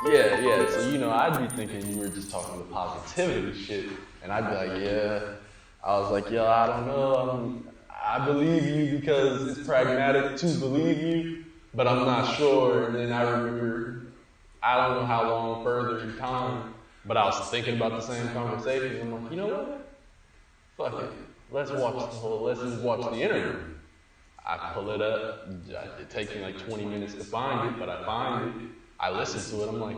Yeah. So, I'd be thinking you were just talking the positivity shit. And I'd be like, yeah. I was like, yo, I don't know. I believe you because it's pragmatic to believe you, but I'm not sure. And then I remember, I don't know how long further in time, but I was thinking about the same conversation. I'm like, you know what? Fuck it. Let's just watch the interview. I pull it up. It takes me like 20 minutes to find it, but I find it. I listen to it. I'm like,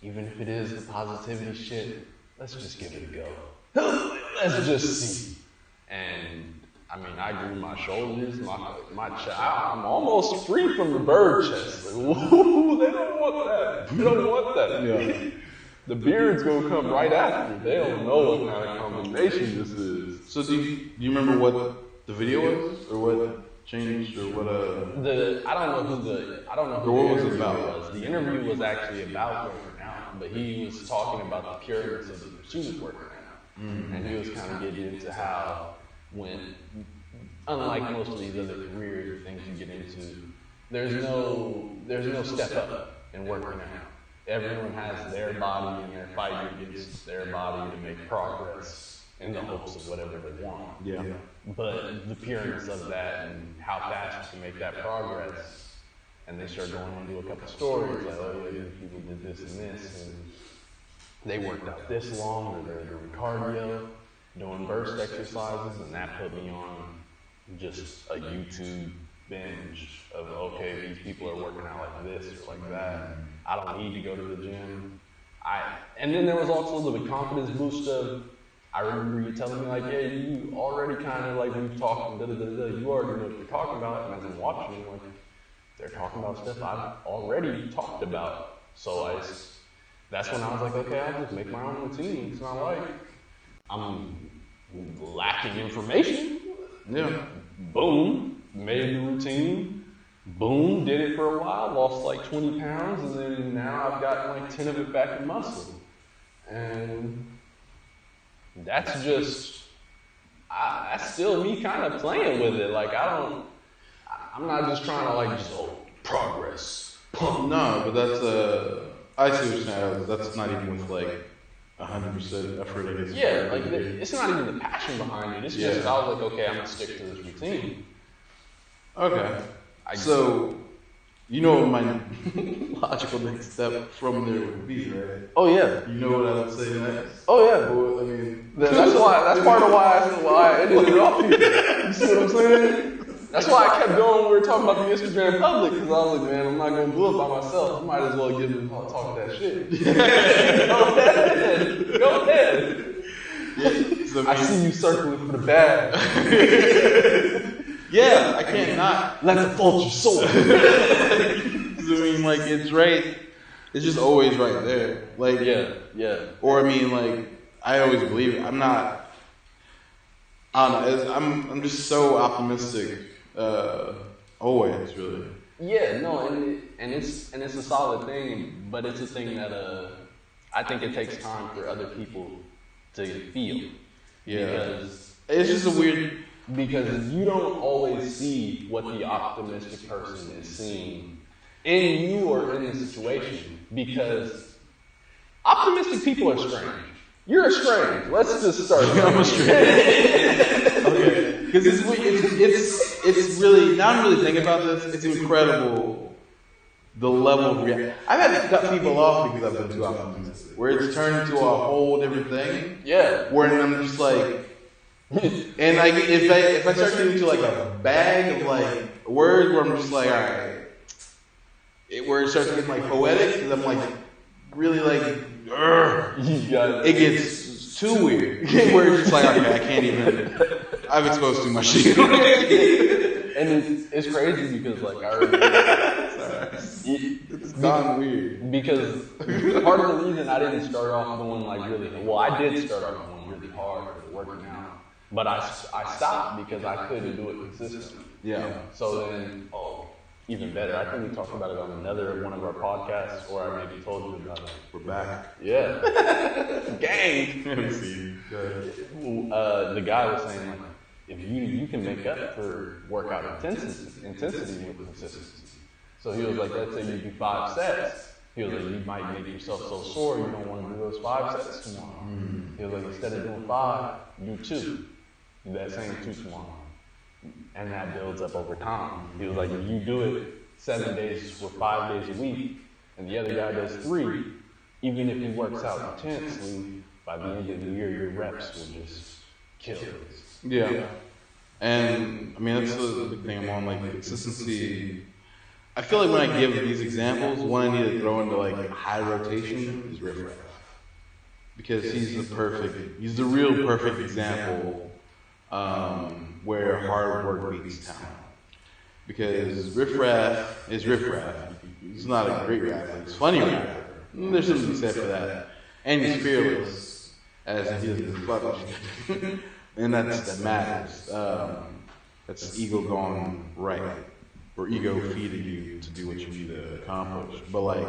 even if it is the positivity shit, let's just give it a go. Let's just see. And I grew my shoulders, my chest. I'm almost free from the bird chest. Like, whoa, they don't want that. Yeah. The beard's gonna come right after. They don't know what kind of combination this is. So do you remember what the video was, or what changed, or what I don't know who the interview was. The interview was actually about working out, but he was talking about the pureness of the pursuit of working out, and he was kind of getting into how unlike most of these other careers or things you get into, there's no step up in working out. Everyone has their body and they're fighting against their body to make progress in the hopes of whatever they want. Yeah. But the pureness of that and how fast you can make that progress, and they start going into a couple stories like, oh yeah, these people did this and this, and they worked out this long, or they're doing cardio, doing burst exercises, and that put me on just a YouTube binge of, okay, these people are working out like this or like that. I don't need to go to the gym. And then there was also the confidence boost of, I remember you telling me like, yeah, you already kind of like, we've talked, you already know what you're talking about. And as I'm watching, like, they're talking about stuff I've already talked about. So that's when I was like, okay, I'll just make my own routine. It's not like I'm lacking information. Yeah. Boom, made the routine. Boom, did it for a while, lost like 20 pounds, and then now I've got like 10 of it back in muscle. And that's still me kind of playing with it. Like, I'm not just trying to like just, progress. Pump. No, but that's, I see what you're saying. That's not even with like 100% effort. Yeah, like it's not even the passion behind it. It's just, I was like, okay, I'm gonna stick to this routine. Okay. So, you know what my logical next step from there would be, right? Oh yeah. You know what I would say next? Oh yeah. Well, I mean, that's part of why I ended it off here. You see what I'm saying? That's why I kept going when we were talking about the Instagram public, because I was like, man, I'm not gonna do it by myself. I might as well give them talk that shit. Go ahead. Yeah, so I see you circling for the bag. Yeah, I can't not. Let the vulture soar. I mean, like, it's right. It's just always right there. Like, yeah. Or I mean, like, I always believe it. I'm not. I don't know. I'm just so optimistic. Always, really. Yeah, no, and it's a solid thing, but it's a thing that I think it takes time for other people to feel. Yeah. Because it's just a weird. Because you don't always see what the optimistic person is seeing in you or in the situation. Because optimistic people are strange. You're strange. Let's just start. I'm strange. Okay. Because it's really, now I'm really thinking about this, it's incredible the level of reaction. I've had to cut people off because I've been too optimistic. Where it's turned into a whole different thing. Yeah. Where I'm just like, and like if I start getting into like a bag of like words where I'm just like, all right, where it starts getting like poetic, because I'm like really like, it gets too weird. Where it's just like, okay, I can't even. I've exposed too much shit. And it's crazy because like I remember, it's gone weird. Because part of the reason I didn't start off going like really, well, I did start off going really hard for working out. But I stopped because I couldn't do it consistently. Yeah. So then, even better. I think we talked about it on another one of our podcasts, or I maybe told you about it. We're back. Yeah. Gang. Let me see. The guy was saying like, if you can make up for workout intensity with consistency. So So he was like, let's say you do 5 sets. He was like, you might make yourself so sore you don't want to do those 5 sets tomorrow. He was like, instead of doing 5, do 2. Do that same 2 tomorrow. And that builds up over time. He was like, if you do it 7 days or 5 days a week, and the other guy does 3, even if he works out intensely, by the end of the year, your reps will just kill it. Yeah. And I mean, that's the big thing I'm on, like consistency. I feel like when I give these examples, one I need to throw into like high rotation is Riff Raff. Because he's the real perfect example where hard work beats talent. Because Riff Raff is Riff Raff. He's not a great rapper, he's a funny rapper. There's something to be said for that. And he's fearless, as he doesn't fuck with shit. And that matters. That's ego gone right, or ego feeding you to do what you need to accomplish. But like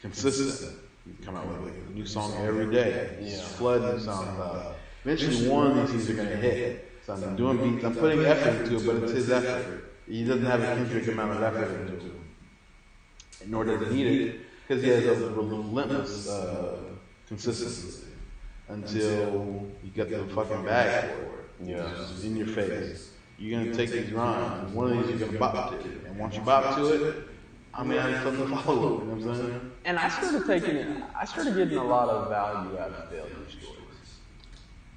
consistent, you come out with like a new song every day. It's flooding the SoundCloud. Eventually, one of these things are gonna hit. So I'm doing beats. I'm putting effort into it, but it's his effort. He doesn't have a Kendrick amount of effort into it, nor does he need it, because he has a relentless consistency until you get the fucking bag for it. Yeah. It's in your face. You're gonna take these rhymes, and one of these you're gonna bop to. And once you bop to it, I mean, I have something to follow. You know what I'm saying? And I started getting a lot of value out of failure stories.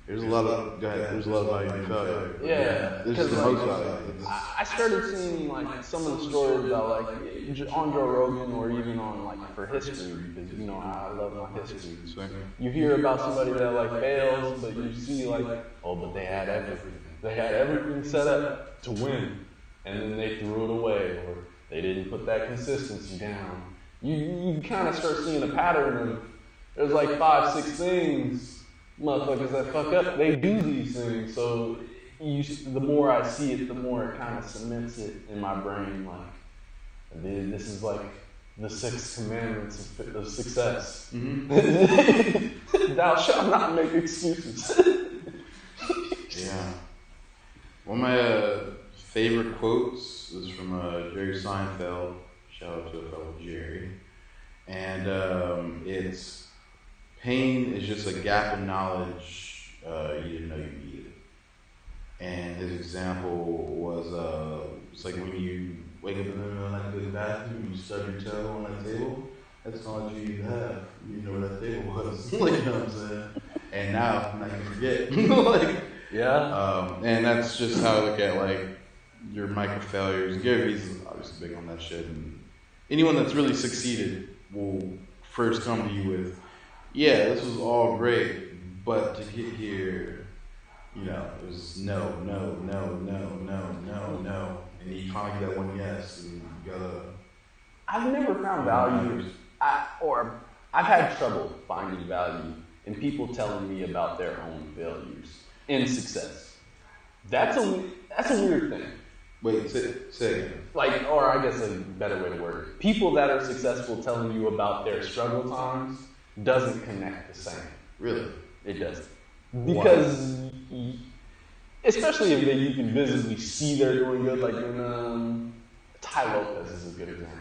There's a lot of value in failure. Yeah, This is the most value. I started seeing like some of the stories about like on Joe Rogan or even on like for history, because you know I love my history. You hear about somebody that like fails, but you see like, oh, but they had everything. They had everything set up to win, and then they threw it away, or they didn't put that consistency down. You kind of start seeing a pattern of there's like 5, 6 things. Motherfuckers that fuck up, they do these things. So the more I see it, the more it kind of cements it in my brain. Like, this is like the 6 commandments of success. Mm-hmm. Thou shalt not make excuses. Yeah. One of my favorite quotes is from Jerry Seinfeld. Shout out to a fellow Jerry. And it's, pain is just a gap in knowledge you didn't know you needed. And his example was, it's like when you wake up in the middle of the night to go to the bathroom and you stub your toe on that table, that's knowledge you need to have. You know where that table was. Like, you know what I'm saying? And now you can forget. Like, yeah. And that's just how I look at like your micro failures. Gary Vee's obviously big on that shit. And anyone that's really succeeded will first come to you with, yeah, this was all great, but to get here, you know, it was no, and you finally get that one yes, and you gotta. I've never found value, I've had trouble finding value in people telling me about their own failures in success. That's a weird thing. Wait, say again. Like, or I guess a better way to word it. People that are successful telling you about their struggle times doesn't connect the same. Really? It doesn't. Because, especially if you can visibly see they're doing good, like in Ty Lopez is a good example.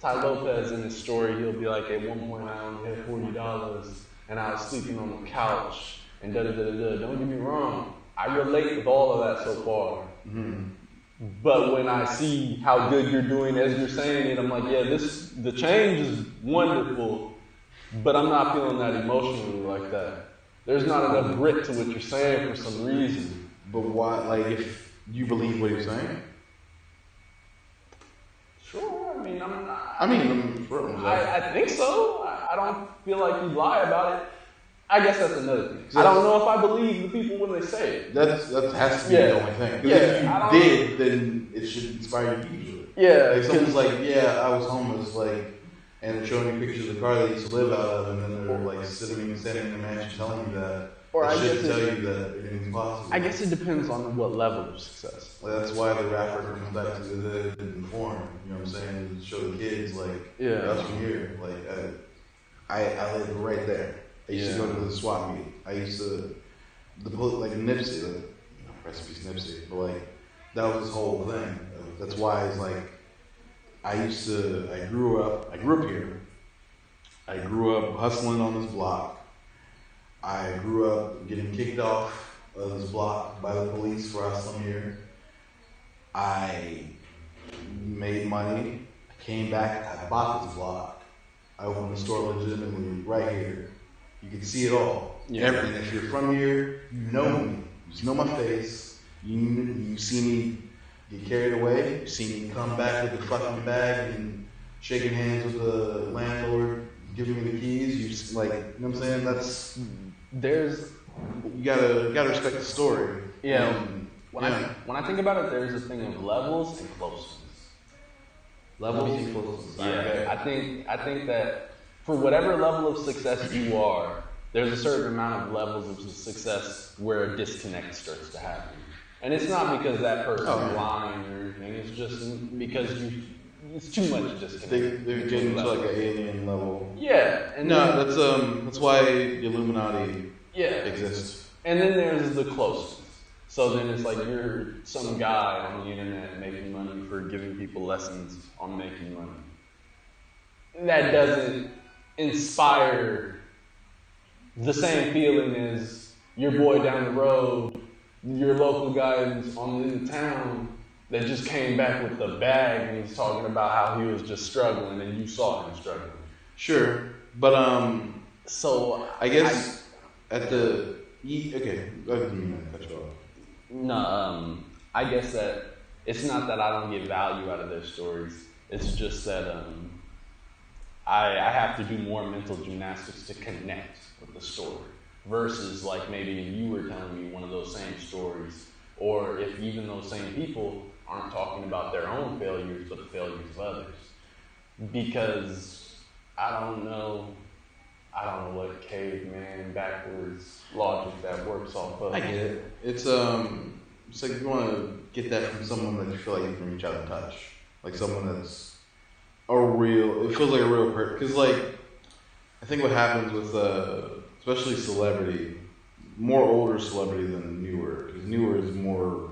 Ty Lopez in his story, he'll be like, at one point I only had $40 and I was sleeping on the couch and da-da-da-da-da. Don't get me wrong, I relate with all of that so far. Mm-hmm. But when I see how good you're doing as you're saying it, I'm like, yeah, the change is wonderful, but I'm not feeling that emotionally like that. There's not enough grit to what you're saying for some reason. But why, like, if you believe what you're saying? Sure, I mean, I'm not. I think so. I don't feel like you lie about it. I guess that's another thing. I don't know if I believe the people when they say it. That has to be the only thing. Because if you did, then it should inspire you usually. Yeah. Like someone's like, yeah, I was homeless, like, and they're showing me pictures of the car they used to live out of, and then they're like standing in the mansion telling you that. Or I should guess tell you that anything's possible. I guess it depends on what level of success. Like, that's why the rapper comes back to the hood and form. You know what I'm saying? To show the kids like, us from here. Like, I live right there. I used to go to the swap meet. I used to, like Nipsey, like, rest in peace Nipsey, but like, that was his whole thing. That's why it's like, I grew up here. I grew up hustling on this block. I grew up getting kicked off of this block by the police for hustling here. I made money. I came back. I bought this block. I opened the store legitimately right here. You can see it all. Yeah. Everything. If you're from here, you know me. You know my face. You see me get carried away. You see me come back with the fucking bag and shaking hands with the landlord, giving me the keys. You just, like, you know what I'm saying? That's you gotta respect the story. Yeah. And, when I think about it, there's a thing of levels and closeness. Levels and closeness. Yeah. I think that for whatever level of success you are, there's a certain amount of levels of success where a disconnect starts to happen. And it's not because that person's lying or anything. It's just because it's too much disconnect. They're getting to like an alien level. Yeah. And no, that's why the Illuminati exists. And then there's the closeness. So then it's like you're some guy on the internet making money for giving people lessons on making money. That doesn't inspire the same feeling as your boy down the road, your local guy in the town that just came back with the bag and he's talking about how he was just struggling and you saw him struggling. Sure, but so I guess okay, go ahead and cut you off. No, I guess that it's not that I don't get value out of their stories. It's just that I have to do more mental gymnastics to connect with the story versus like maybe you were telling me one of those same stories, or if even those same people aren't talking about their own failures but the failures of others. Because I don't know what caveman backwards logic that works off of. I get it. It's like you want to get that from someone that you feel like you can reach out and touch, like someone that's it feels like a real person. Because like I think what happens with especially celebrity, more older celebrity than newer, because newer is more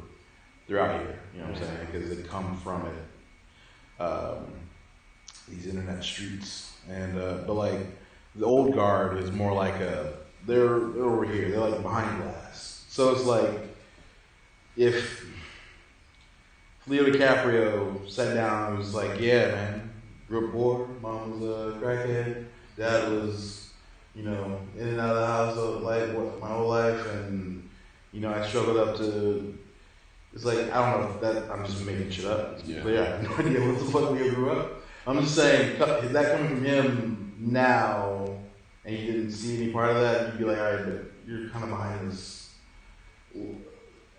they're out here. You know what I'm saying? Because they come from it, these internet streets, and but like. The old guard is more like they're over here. They're like behind glass. So it's like if Leo DiCaprio sat down and was like, "Yeah, man, grew up poor. Mom was a crackhead. Dad was, in and out of the house like my whole life, and I struggled up to." It's like I don't know if that I'm just making shit up. Yeah. But yeah, I have no idea what the fuck Leo grew up. I'm just saying, is that coming from him? Now, and you didn't see any part of that, you'd be like, all right, but you're kind of behind this.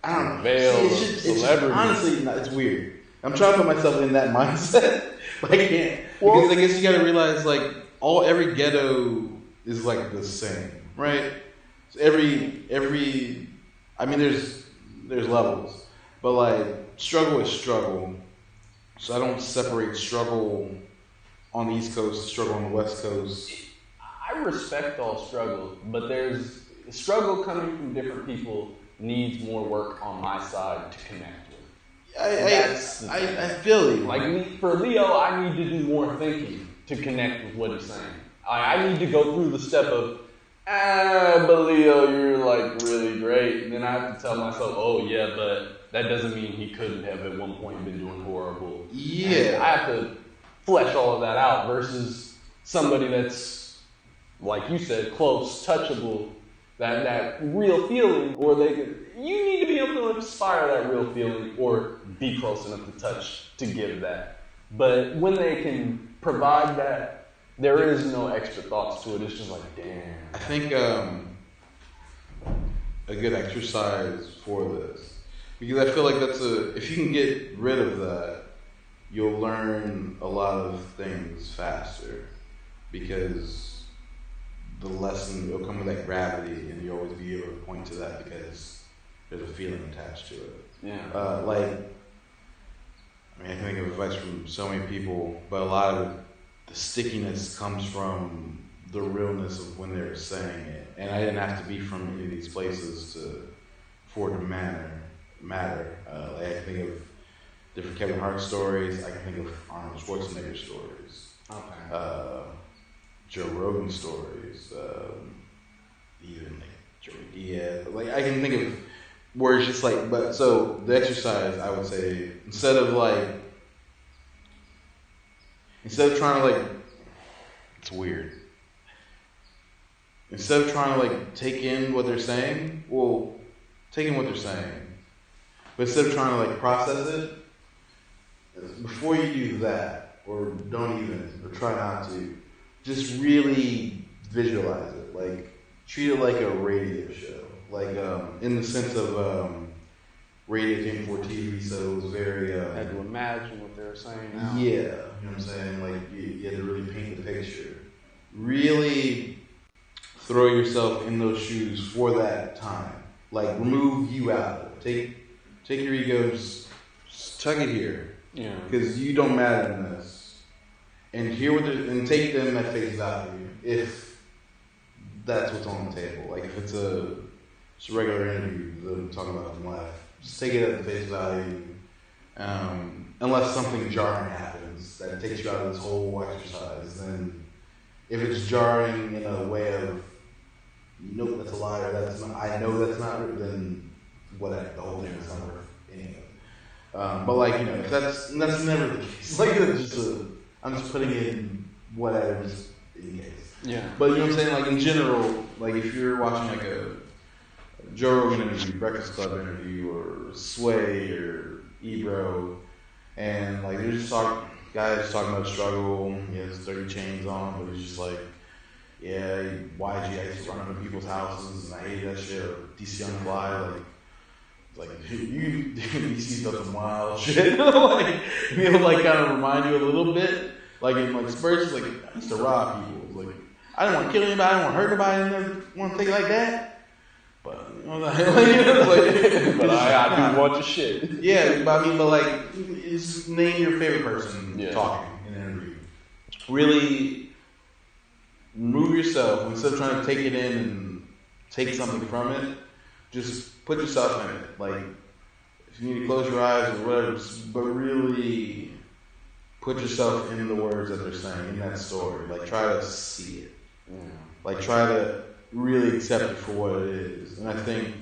I don't know. Veil of celebrity. Honestly, it's weird. I'm trying to put myself in that mindset, but I can't. Because I guess you got to realize, like, every ghetto is like the same, right? So I mean, there's levels, but like struggle is struggle. So I don't separate struggle on the East Coast, struggle on the West Coast. I respect all struggle, but there's struggle coming from different people needs more work on my side to connect with. I feel you. Like for Leo, I need to do more thinking to connect with what he's saying. I need to go through the step of, but Leo, you're like really great. And then I have to tell myself, oh yeah, but that doesn't mean he couldn't have at one point been doing horrible. Yeah. And I have to flesh all of that out versus somebody that's, like you said, close, touchable, that real feeling, or you need to be able to inspire that real feeling or be close enough to touch to give that. But when they can provide that, there is no extra thoughts to it. It's just like, damn. I think a good exercise for this, because I feel like if you can get rid of that, you'll learn a lot of things faster, because the lesson will come with that gravity, and you'll always be able to point to that because there's a feeling attached to it. Yeah. I can think of advice from so many people, but a lot of the stickiness comes from the realness of when they're saying it. And I didn't have to be from any of these places for it to matter. I think of different Kevin Hart stories. I can think of Arnold Schwarzenegger stories. Okay. Joe Rogan stories. Even like Joey Diaz. Like I can think of where it's just like, but so the exercise, I would say, instead of trying to it's weird. Instead of trying to take in what they're saying, well, take in what they're saying, but instead of trying to process it, before you do that, or don't even, or try not to, just really visualize it. Treat it like a radio show. In the sense of radio came before TV, so it was very. Had to imagine what they're saying now. Yeah, you know what I'm saying? You had to really paint the picture. Really throw yourself in those shoes for that time. Remove you out of it. Take your ego, just tuck it here. Yeah. Because you don't matter in this. And and take them at face value if that's what's on the table. If it's a regular interview, them talking about them life, just take it at face value. Unless something jarring happens that takes you out of this whole exercise, then if it's jarring in a way of, nope, that's a liar, I know that's not true, then whatever, the whole thing is not worth any of it. But that's never the case. I'm just putting it in whatever, just in case. Yeah. But you know what I'm saying? In general, if you're watching a Joe Rogan interview, Breakfast Club interview, or Sway or Ebro, and they're just guys talking about struggle. He has 30 chains on, but he's just yeah, YG, I used to run into people's houses, and I hated that shit. Or DC Young Fly, you DC stuff some wild shit. It'll kind of remind you a little bit. In Spurs, I used to rob people. I didn't want to kill anybody, I didn't want to hurt nobody, I never want to think like that. But but I do want your shit. Yeah, just name your favorite person talking in an interview. Really remove yourself instead of trying to take it in and take something from it. Just put yourself in it. If you need to close your eyes or whatever, but really put yourself in the words that they're saying in that story. Try to see it. Try to really accept it for what it is. And I think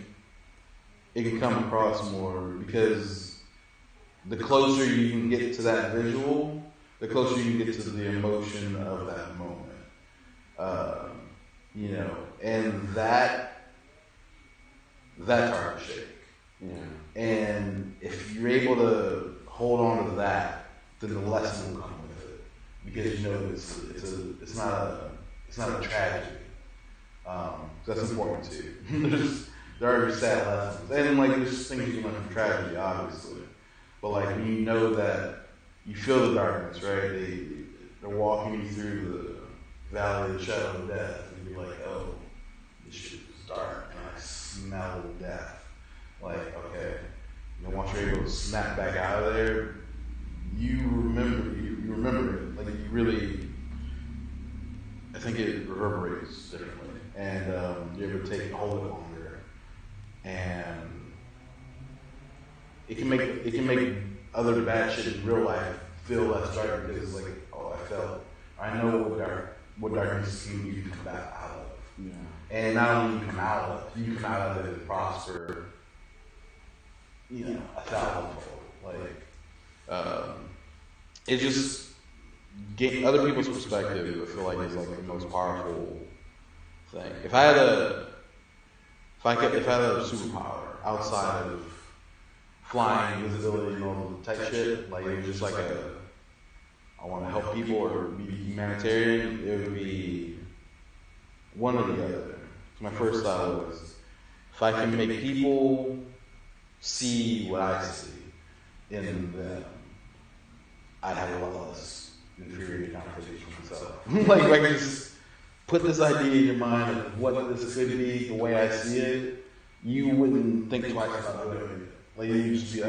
it can come across more because the closer you can get to that visual, the closer you can get to the emotion of that moment. And that's hard to shake. Yeah. And if you're able to hold on to that, then the lesson will come with it, because it's not a tragedy. That's important too. There are sad lessons, and there's things you learn from tragedy, obviously. But when you know that you feel the darkness, right? They're walking you through the valley of the shadow of death, and you're oh, this shit is dark, and I smell death. Okay, once you're able to snap back out of there, you remember it. You really, I think it reverberates differently, and you're able to hold it longer, and it can make other bad shit in real life feel less dark, because I know what darkness you can come back out of. Yeah. And not only you come out of it and prosper, 1,000-fold. It just get other people's perspective. I feel is the most powerful thing. If I had a superpower outside of flying, visibility, and all the type shit, it was just I want to help people or be humanitarian, it would be one or the other. My first thought was, if I can make people see what I see in them, I'd have a lot less inferiority complex for myself. If I can just put this idea in your mind of what this could be, the way I see it, you wouldn't think twice about doing it. You'd just be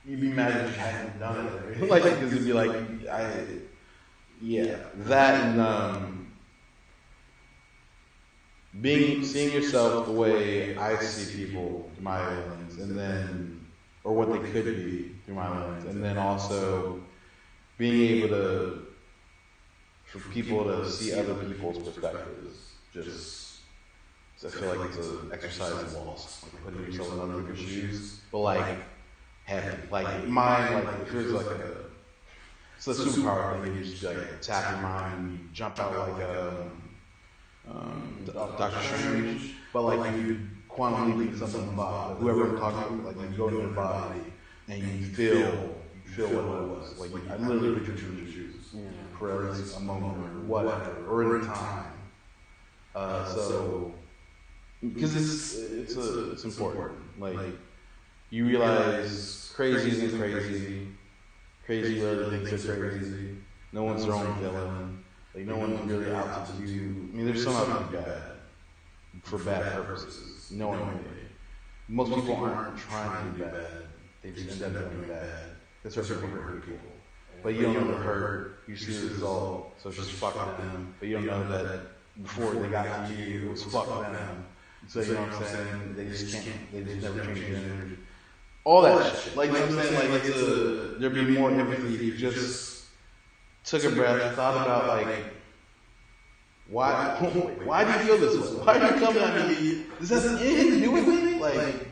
you'd be mad if you hadn't done it. Because it'd be that and seeing yourself the way I see people through my lens, and then or what they could be through my lens, and then also being able to, for people to see other people's perspectives. Just, I feel like it's an exercise in walls, like putting yourself in other people's shoes, but like heavy, like mine, like if there's like it's a superpower thing, you just like tap your mind, and you jump out like Doctor Strange, but like you quantum leap into someone's body, whoever I'm talking to, like you go into their body and you feel what it was. Like I literally put you in your shoes for at least a moment or whatever, or in time. So because it's important. Like you realize crazy isn't crazy. Crazy literally thinks they're crazy. No one's their own villain. Like no one's really out to do. I mean, there's some out to be bad for bad purposes. No one really. Most people aren't trying to be bad. They just end up doing bad. That's why people hurt people. But you don't know the hurt. You see the result. So it's just fuck them. But you don't know that before they got to you, it was fuck them. So you know what I'm saying? They just can't. They just never change the energy. All that shit. Like you know what I'm saying? Like there'd be more empathy if you just took a breath, thought about like, why do you feel this way? Why are you coming at me? Does that have anything to do with me? Like,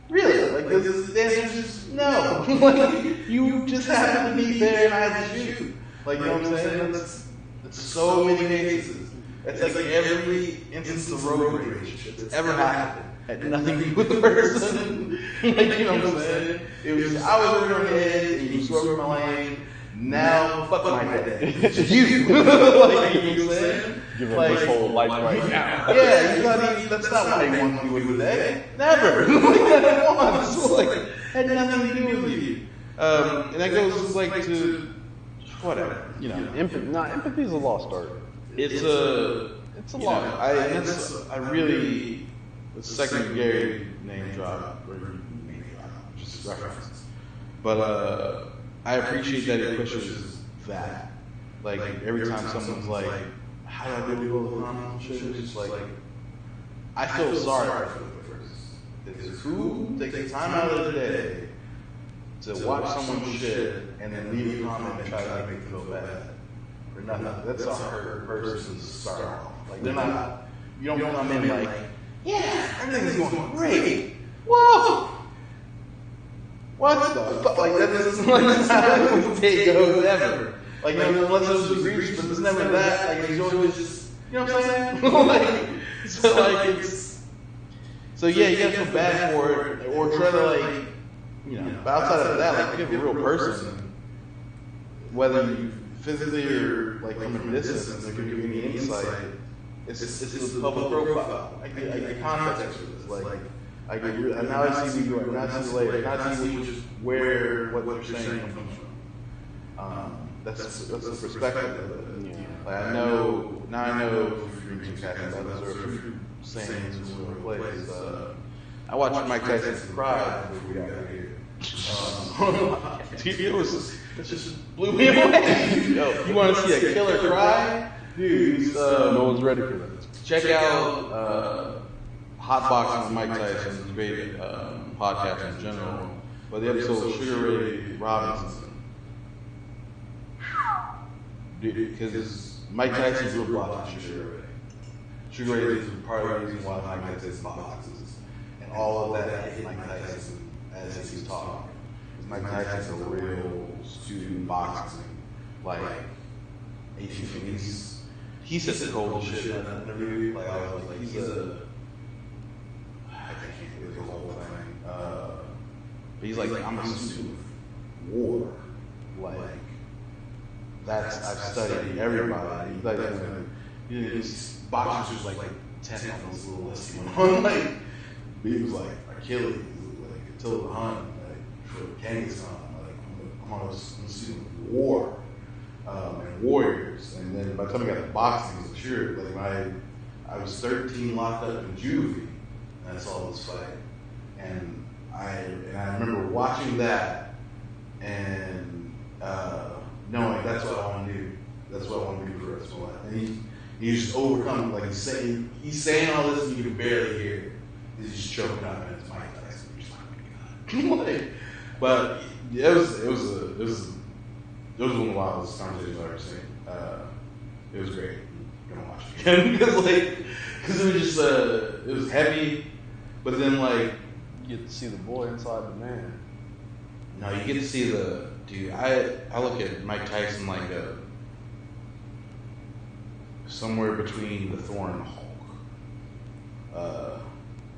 really? Like, the answer is just no. Like, you just happened to be there and I had to shoot. Like, you know what I'm saying? That's so many cases. It's like every instance of road rage that's ever happened had nothing to do with the person. Like, you know what I'm saying? It was, I was over your head and you swerved in my lane. Now, fuck my day. It's you. Like, you know what I'm saying? Give him this whole life right now. Yeah, that's not why he wants to do it today. Never. Like, that once. Like, had nothing to do with you. And that goes, like, to whatever, you know. Empathy is a lost art. It's a lot. I really, the second Gary name drop, or name drop, just reference. But I appreciate that it pushes that. Like every time someone's like, "How do I do all the common shit?" It's just like, I feel sorry for the person. It's who takes the time out of the day to watch someone's shit and then leave a comment and try to make them feel bad. Or nothing. That's a hurt person to start off. Like they're not. You don't come in like, yeah, everything's going great. Whoa. What the fuck? Like that isn't like that's how the day goes ever. Like you know, unless it was the Greeks, but it's never that. Like it's always just, you know what I'm saying? Like so, like it's. So yeah, you gotta feel bad for it, or try to like, you know. But outside of that, like if you're a real person, whether you physically or like from a distance, there could be any insight. It's the public profile. I get context for this. Like I get now I see who you are. Now I see you later. Now I see where what you're saying comes from. That's the perspective of it. Yeah. Like I know if you're drinking caffeine, others are a few sayings in similar place. I watched Mike Tyson cry before we got here. It just blew me away. Yo, you want to see a killer cry? Dude, no one's ready for that. Check out Hot Boxing with Mike Tyson. It's a great podcast in general. But the episode with Sugar Ray Robinson. Because Mike Tyson grew up watching Sugar Ray. Sugar Ray is part of the reason why Mike Tyson boxes. And all of that hit Mike Tyson as he's talking. Mike Tyson's a real student in boxing. Like, he said the coldest shit in that interview. Like, I was like, he's a. I can't do the whole thing. But he's like, I'm a student of war. Like, I've studied everybody. Like, his boxers was like 10 on this little list. Like, he was like Achilles, like Attila the Hun, like for Genghis Khan. Like, I'm a student of war and warriors. And then by the time I got to boxing, it was sure. Like, I was 13 locked up in juvie, and I saw this fight. And I remember watching that and knowing that's what I want to do. That's what I want to do for the rest of my life. And he's just overcome. Like he's saying all this, and you can barely hear it. He's just choking up, and it's Mike Tyson. You're just like, oh my god. Like, But it was one of the wildest conversations I've ever seen. It was great. I'm gonna watch it again because it was just it was heavy, but then like You get to see the boy inside the man. no, you get to see the dude. I look at Mike Tyson like somewhere between the Thor and the Hulk.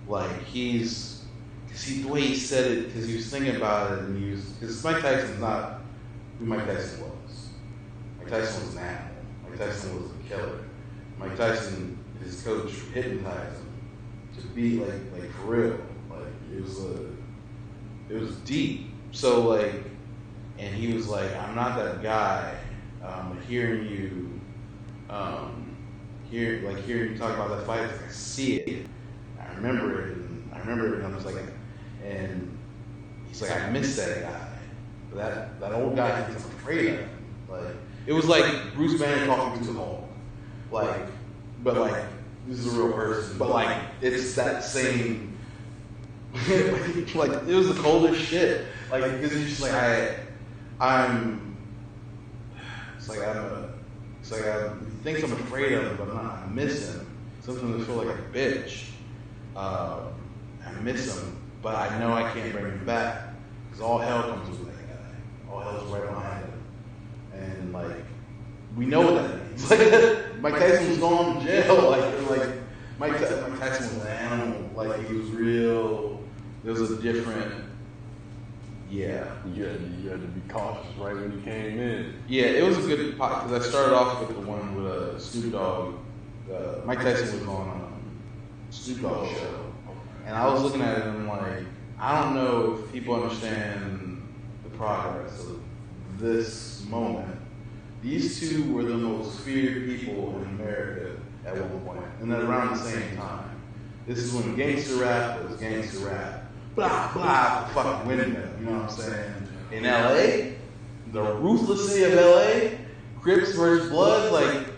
Like he's, the way he said it, because he was thinking about it, and because Mike Tyson's not who Mike Tyson was. Mike Tyson was an animal. Mike Tyson was a killer. Mike Tyson, his coach hypnotized him to be like for real. Like it was deep. So like, and he was like, I'm not that guy. Hearing you talk about that fight, like, I see it. I remember it, and I was like, and he's like, I miss that guy. That old guy thinks I'm afraid of him. Like, it was like Bruce Banner talking to the Hulk. Like, but like, this is a real person. But like, it's that same, like, it was the coldest shit. Like, because he's just like, he thinks I'm afraid of him, but I'm not. I miss him. Sometimes I feel like a bitch. I miss him, but I know I can't bring him back because all hell comes with that guy. All hell's right behind him, and like we know what that means. Like Mike Tyson was going to jail. Like Mike Tyson was an animal. Like he was real. There was a different. Yeah. You had to be cautious right when you came in. Yeah, it was a good pot because I started off with the one with Snoop Dogg. Mike Tyson was on Snoop Dogg show, and I was looking at it and I'm like, I don't know if people understand the progress of this moment. These two were the most feared people in America at one point, and then around the same time. This is when gangster rap was gangster rap. Blah, blah, fucking windmill, you know what I'm saying? In LA, the ruthless city of LA, Crips versus Bloods, like,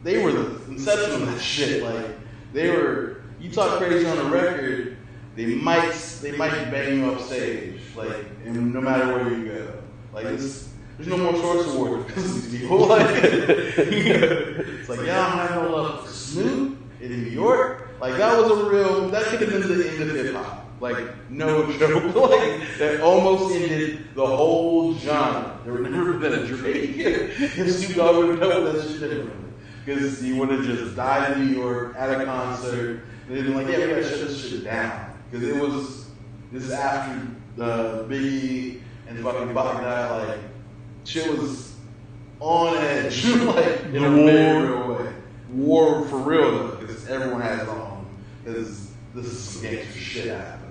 they were the inception of that shit. Like, they were, you talk crazy on the record, they might bang you up stage, like, and no matter where you go. Like, there's no more Source Awards because of these people. Like, it's like, yeah, I'm having no love for Snoop in New York. Like, that could have been the end of hip hop. Like, no joke. Like, that almost ended the whole genre. There would never been a Drake if Snoop Dogg would have done that shit differently. Because he would have just died in New York at a concert. And they'd been like, yeah, we gotta shut this shit down. Because this is after Biggie and fucking Buck died. Like, shit was on edge. Like, in a very real way. War for real, though, because everyone has it on. Because this is some gangster shit happening.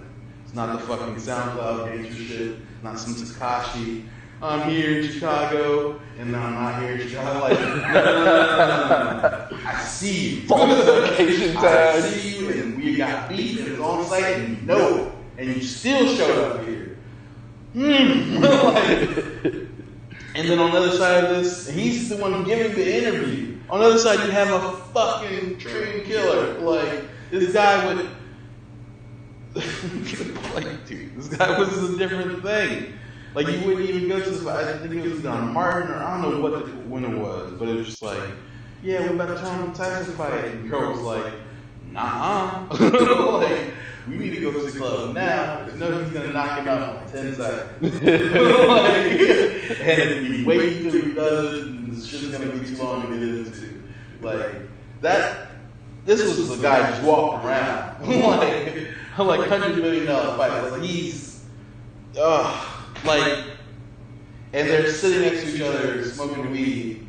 It's not the fucking SoundCloud gangster shit. Not some Tekashi. I'm here in Chicago, and I'm not here in Chicago. Like, no. I see you. I see you, and we got beef, and it's on site, and you know it. And you still showed up here. Like, and then on the other side of this, he's the one giving the interview. On the other side, you have a fucking trained killer. Like, this guy would... like, dude, this guy was a different thing. Like, you wouldn't even go to the fight. I think it was on Martin, or I don't know when it was, but it was just like, yeah, we're about to turn on the Tyson fight. And the girl was like, nah. Like, we need to go to the club now, because no, he's going to knock him out in like 10 seconds. Like, and if you wait until he does it, and this shit's going to be too long to get into. Like, this was the guy just walking around. like $100 million fight. Like, he's, like, and they're sitting next to each other smoking weed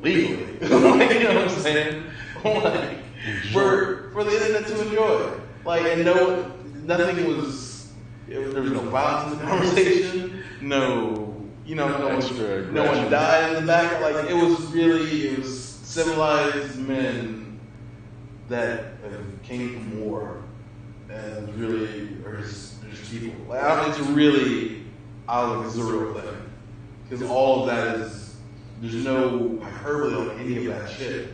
legally. Like, you know what I'm saying? Like, for the internet to enjoy. Like, and nothing was, there was no violence in the conversation. No, you know, no one died in the back. Like, it was civilized men that came from war. And really, or just people. Like, it's really, it's a real thing. Because all of that there's no hyperbole on any of that shit.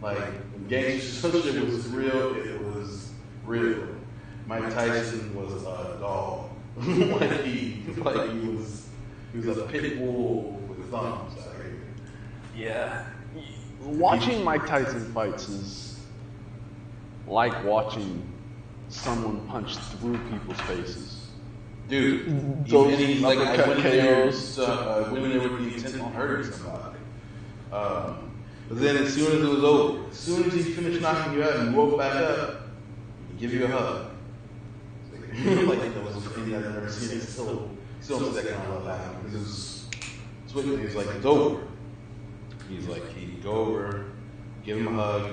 Like, gangster shit was real, it was real. Mike Tyson was a dog. he was a pit bull with thumbs. Yeah. Watching Mike Tyson fights is like watching someone punch through people's faces. Dude, Those he's like, I uppercut went there KOs. with the intent on hurting somebody. But then as soon as it was over, as soon as he finished knocking you out and you woke back up, he'd give you a hug. Like that was a thing I've never seen. Still don't see that kind of love happen. Because it was swiftly. He was like, it's over. He's like, he'd go over, give him a hug,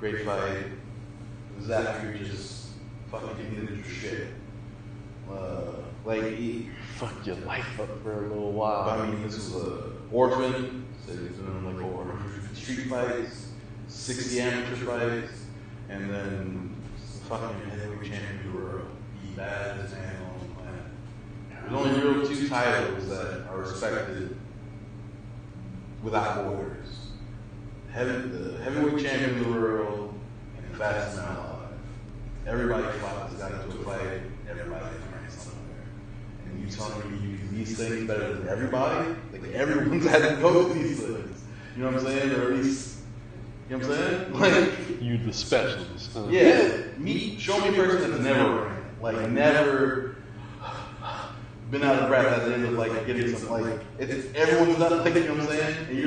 great fight. It was after he just fucking did your shit. Like he Fucked your life up for a little while. I mean, this was an orphan, so he's doing like over 100 street fights, 60 amateur fights, and then fucking heavyweight champion of the world. The baddest man on the planet. There's only real two titles that are respected without borders. The heavyweight champion of the world and the fastest man alive. Everybody fought this guy into a fight, everybody ran somewhere. And you telling me you do these things better than everybody? Like everyone's had to go through these things. You know what I'm saying? Or at least, you know what I'm saying? Like, You the specialist. Huh? yeah, show me a person that's never ran. Like, never been out of breath at the end of like getting something. Like, it's everyone's done. Like, you know what I'm saying? And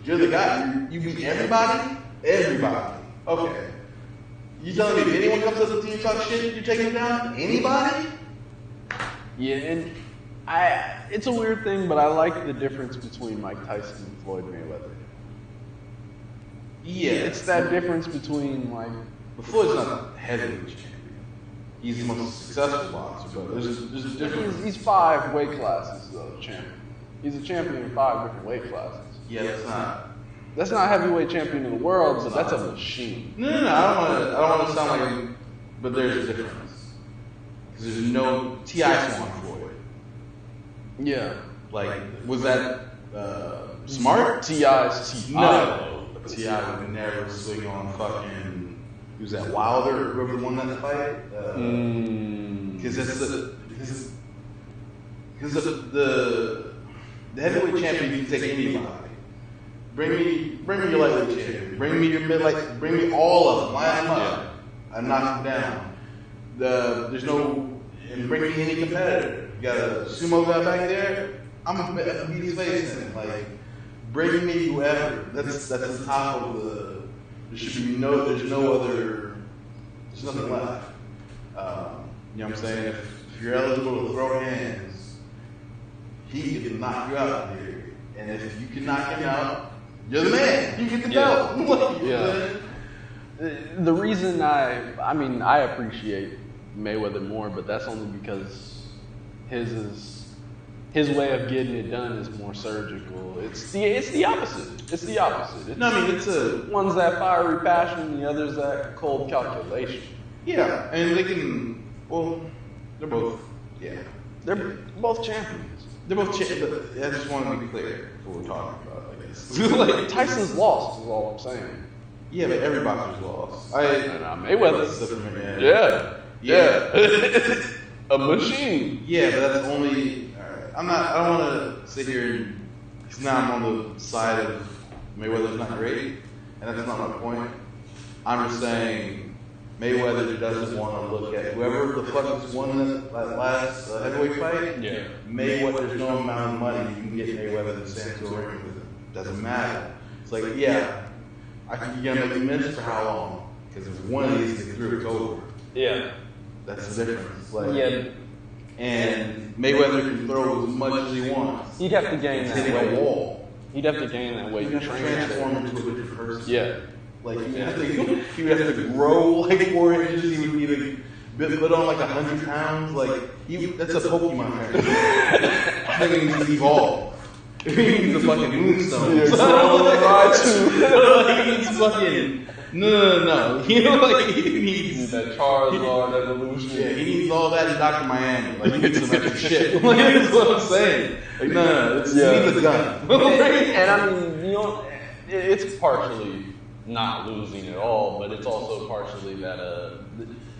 you're the guy. You beat everybody. Everybody. Okay. You telling me if anyone comes up to you and talk shit, you're taking it down? Anybody? Yeah, and it's a weird thing, but I like the difference between Mike Tyson and Floyd Mayweather. Yeah, It's that difference between like But Floyd's not the heavyweight champion. He's the most successful boxer, but there's a difference. he's 5 weight classes though, champion. He's a champion in 5 different weight classes. Yeah, that's not. That's not heavyweight champion of the world, but that's a machine. No. I don't want to sound like. But there's a difference. Because there's no T.I. swung Floyd. Yeah. Like, was that smart? T.I.'s T.I. No. T.I. would never swing on fucking. Who's that? Wilder, whoever won that fight. Because the heavyweight champion you can take anybody. Bring me your lightweight champion. Bring me your midlight. Bring me all of them. Line them up. I knock them down. There's no. And bring me any competitor. You got a sumo guy back there. I'm gonna beat his face in. Like, bring me whoever. That's the top of the. There should be no. There's no other. There's nothing left. You know what I'm saying? If you're eligible to throw hands, he can knock you out here. And if you can knock him out, you're the man. You get the belt. Yeah. The reason I appreciate Mayweather more, but that's only because his way of getting it done is more surgical. It's the opposite. It's the opposite. One's that fiery passion, the other's that cold calculation. Yeah, and they can. Well, they're both. Yeah, They're both champions. they're both. But I just want to be clear before we're talking about it, I guess. Like, Tyson's lost is all I'm saying. yeah, but every boxer's lost. Mayweather's different. Yeah. A machine. Yeah, but that's only. I don't want to sit here because now I'm on the side of Mayweather's not great, and that's not my point. I'm just saying Mayweather doesn't want to look at whoever the fuck has won that last heavyweight fight. Yeah. Mayweather, there's no amount of money you can get Mayweather to stand to a ring with him. Doesn't matter. It's like, yeah, you're gonna make amends for how long? Because if one of these gets through, it's over. Yeah. That's the difference. Like, Yeah. And Mayweather can throw as much as he wants. He'd have to gain He's that hitting weight. a wall. He'd have to gain that weight You to have to train. transform into a different person. Yeah. Like, he would have to grow like 4 inches. He would need to put on like 100 pounds. Like, that's a Pokemon character. I think he needs to evolve. He needs a fucking moonstone. Yeah, He needs fucking. No. You know, like, he needs. that Charizard evolution. Yeah, he needs all that in Dr. Miami. Like, he needs some extra shit. Like, that's what I'm saying. Like, no. He needs a gun. And I mean, you know, it's partially not losing at all, but it's also partially that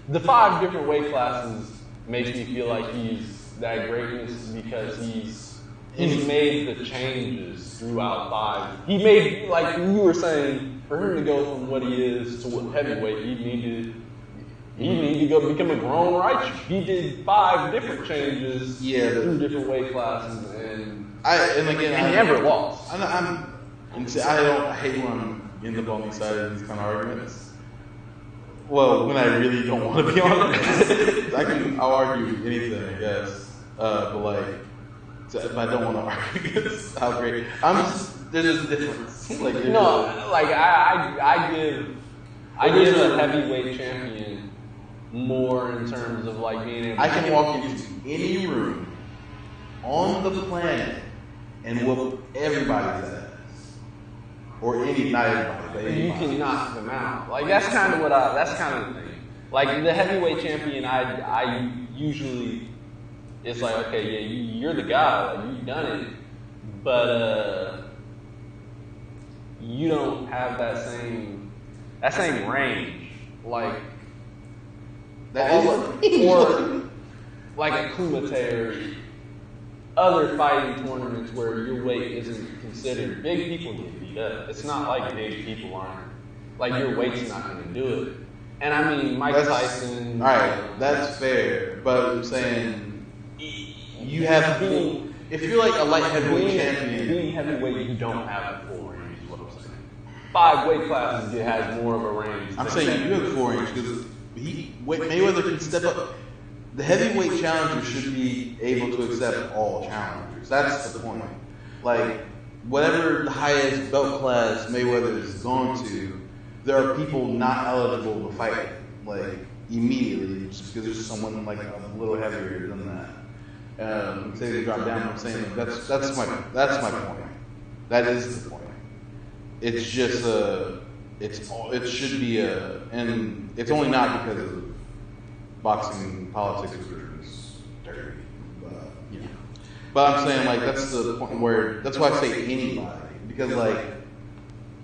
the 5 different weight classes makes me feel like he's that greatness because he's made the changes throughout 5. He made, like you were saying, for him to go from what he is to what heavyweight, he needed to go become a grown righteous. He did 5 different changes through different weight classes, and he never lost. I hate when I'm in the bony side of these kind of arguments. Well, when I really don't want to be on it, I'll argue anything, I guess. But like, if I don't want to argue against how great, there's a difference. Like, I give a heavyweight champion more in terms of like being able. I can walk into any room on the planet and whoop everybody's ass. Or not everybody, but anybody. You can knock them out. Like that's kind of the thing. Like the heavyweight champion, I usually, it's like, okay, yeah, you're the guy, like you've done it, but you don't have that same range, like or like a Kumite or other fighting tournaments where your weight isn't considered. Big people get beat up. It's not like big people aren't. Like your weight's not going to do it. And I mean, Mike Tyson. All right, that's fair. But I'm saying you have to. If you're like a light heavyweight champion, being heavyweight, you don't have a full range. Is what I'm saying. 5 weight classes, it has more of a range. I'm saying you have 4 range because Mayweather can step up. The heavyweight challenger should be able to accept all challengers. That's the point. Like, whatever the highest belt class Mayweather is going to, there are people not eligible to fight, like, immediately, just because there's someone, like, a little heavier than that. Say they drop down, I'm saying, like, that's my point. That is the point. It's just, it should be and it's only not because of boxing politics is dirty, but I'm saying like that's the point where that's why I say anybody, because like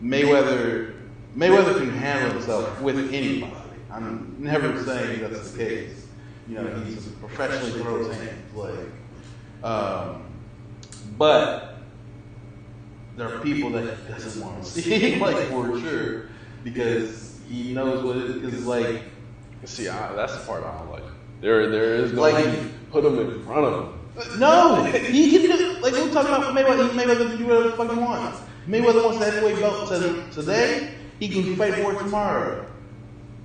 Mayweather can handle himself with anybody. I'm never saying that's the case. He's professionally throws hands, like, but there are people that he doesn't want to see, like for sure, because he knows what it is. Because like. See, that's the part I don't like. There is no put him in front of him. No, he can do like we're talking about Mayweather. Mayweather can do whatever the fuck he wants. Mayweather wants the heavyweight belt today. He can fight for it tomorrow.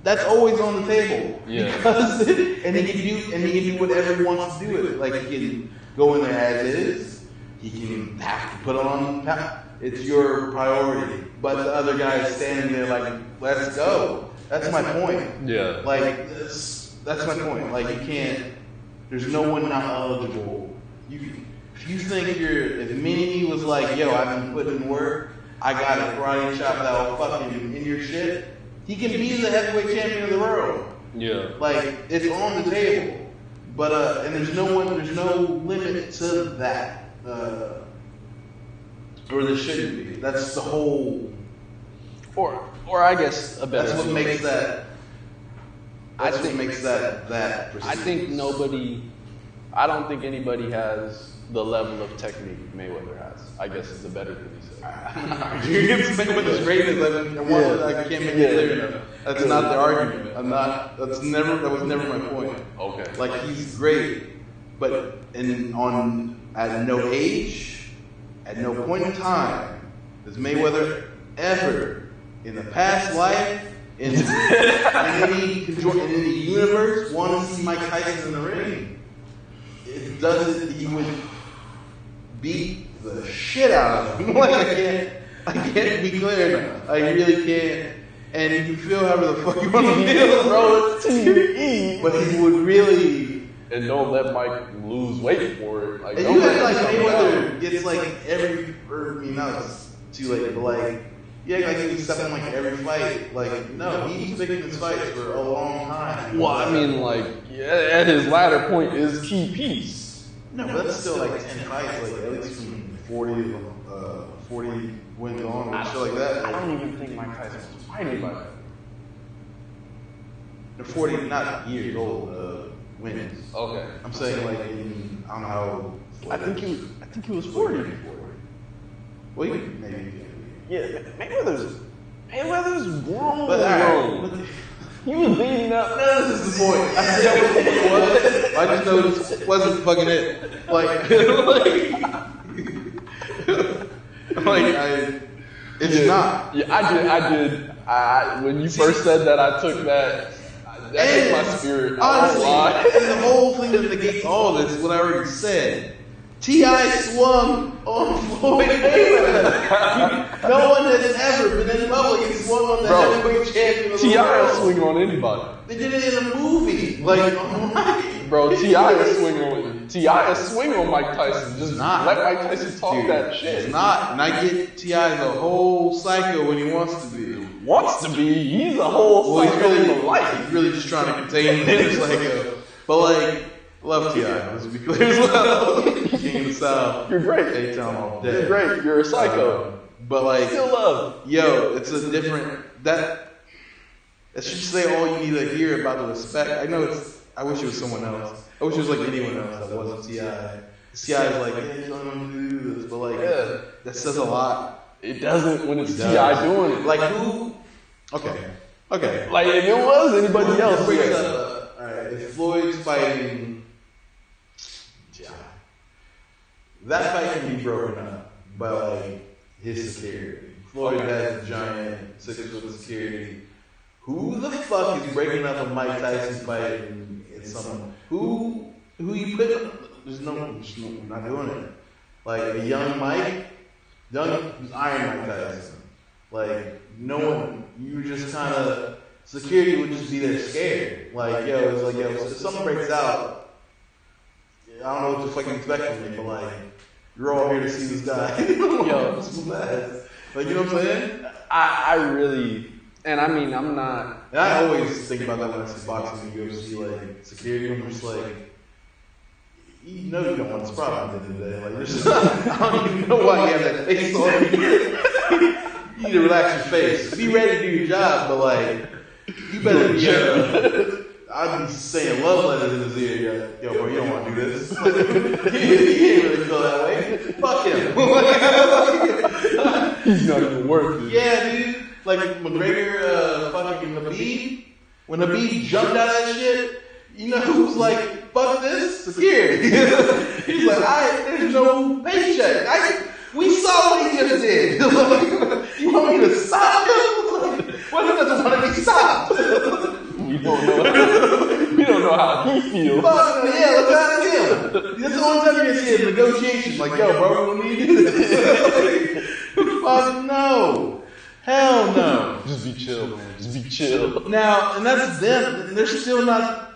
That's always on the table. Yeah. Because and he can do whatever he wants to do with it. Like he can go in there as is. He can have to put on. It's your priority. But the other guy is standing there like, let's go. That's my point. Yeah. Like, that's my point. Like, you can't, there's no one not eligible. If you think if Mini was like, yo, I've been putting in work, I got a karate chop that'll fucking in your shit, he can be the heavyweight champion of the world. Yeah. Like, it's on the table. But, and there's no limit to that. Or there shouldn't be. That's the whole. Or I guess a better. That's what makes that. That's what makes that. I think nobody. I don't think anybody has the level of technique Mayweather has. I guess is a better thing to say. You get Mayweather's greatness. I can't make it clear enough. That's not the argument. That was never my point. Okay. Like he's great, but at no age, at no point in time, does Mayweather ever. In the past life, in any universe, want to see Mike Tyson in the ring. It doesn't. He would beat the shit out of him. Like I can't be clear. I really can't. And you can feel however the fuck you want to feel, bro. It's T-E. But he would really. And don't let Mike lose weight for it. Like, and you act like Mayweather gets like every. It's too late, but like. Yeah, like he's stepping like every fight. Like, no, he's picking his fights for a long time. Well, I mean, like, at his latter point is key piece. No, but that's still like 10 fights, like at least from 40 wins on or shit like that. I don't even think Mike Tyson was fighting by that. They're 40, not years old. wins. Okay. I'm saying like in, I don't know how. I think he was 40. Well, maybe. Yeah, Mayweather's grown. But alright. He was beating up. No, this is the point. I forgot what it was. I just know this wasn't fucking it. It's not. Yeah, I did. When you first said that, I took that. That hit my spirit. Honestly, and the whole thing that negates all this, what I already said. T.I. swung on Floyd Mayweather. No one has ever been in public and swung on the heavyweight champion of the T.I. world. will swing on anybody. They did it in a movie. Bro, T.I. will swing on Mike Tyson. Just not. Let Mike Tyson talk that shit. It's not. And I get T.I. is a whole psycho when he wants to be. He's a whole He's really just trying to contain his but love T.I. Let's be clear as well. King of the South. You're great. A-Town all day. You're great. You're a psycho. But still love. Yo, it's a different that should say all you need to hear about the respect. I know I wish it was someone else. I wish it was like anyone else that wasn't T.I. T.I. is like, yeah, you don't know to do this, but that says a lot. It doesn't when it's T.I. doing it. Like who? Okay. Like if it was anybody else. Alright, if Floyd's fighting T.I., that fight can be broken up by his security. Floyd has a giant 6-foot security. Who the fuck is breaking up a Mike Tyson fight and someone? Who you put? There's no, not doing it. Like a young Mike. Iron Mike Tyson. No one, you just kind of, security would just be there scared. If something breaks out, I don't know what to fucking expect from me, but you're all here to see this guy. Yo, this is bad. You know what I'm saying? I really, and I mean, I'm not. And I always think about that when I see boxing and UFC, security, I'm just you know you don't want this problem at the end of the day. I don't even know why you have that face on. You need to relax your face. Be ready to do your job, but you better be. I'd be saying love letters in his ear. Yo, bro, you don't want to do this. He ain't really feel that way. Fuck him. He's not even worth it. Yeah, dude. McGregor, fucking Khabib. When Khabib jumped out of that shit. You know who's fuck this? Security. He's there's no paycheck. We saw what he just did. You want me to stop him? What if he doesn't want to be stopped? We don't know how he feels. Fuck, let's ask him. That's the only time you're going to see a negotiation. Yo, bro, we don't need to do this. Fuck no. Hell no. Just be chill, man. Just be chill. Now, and that's them. They're still not.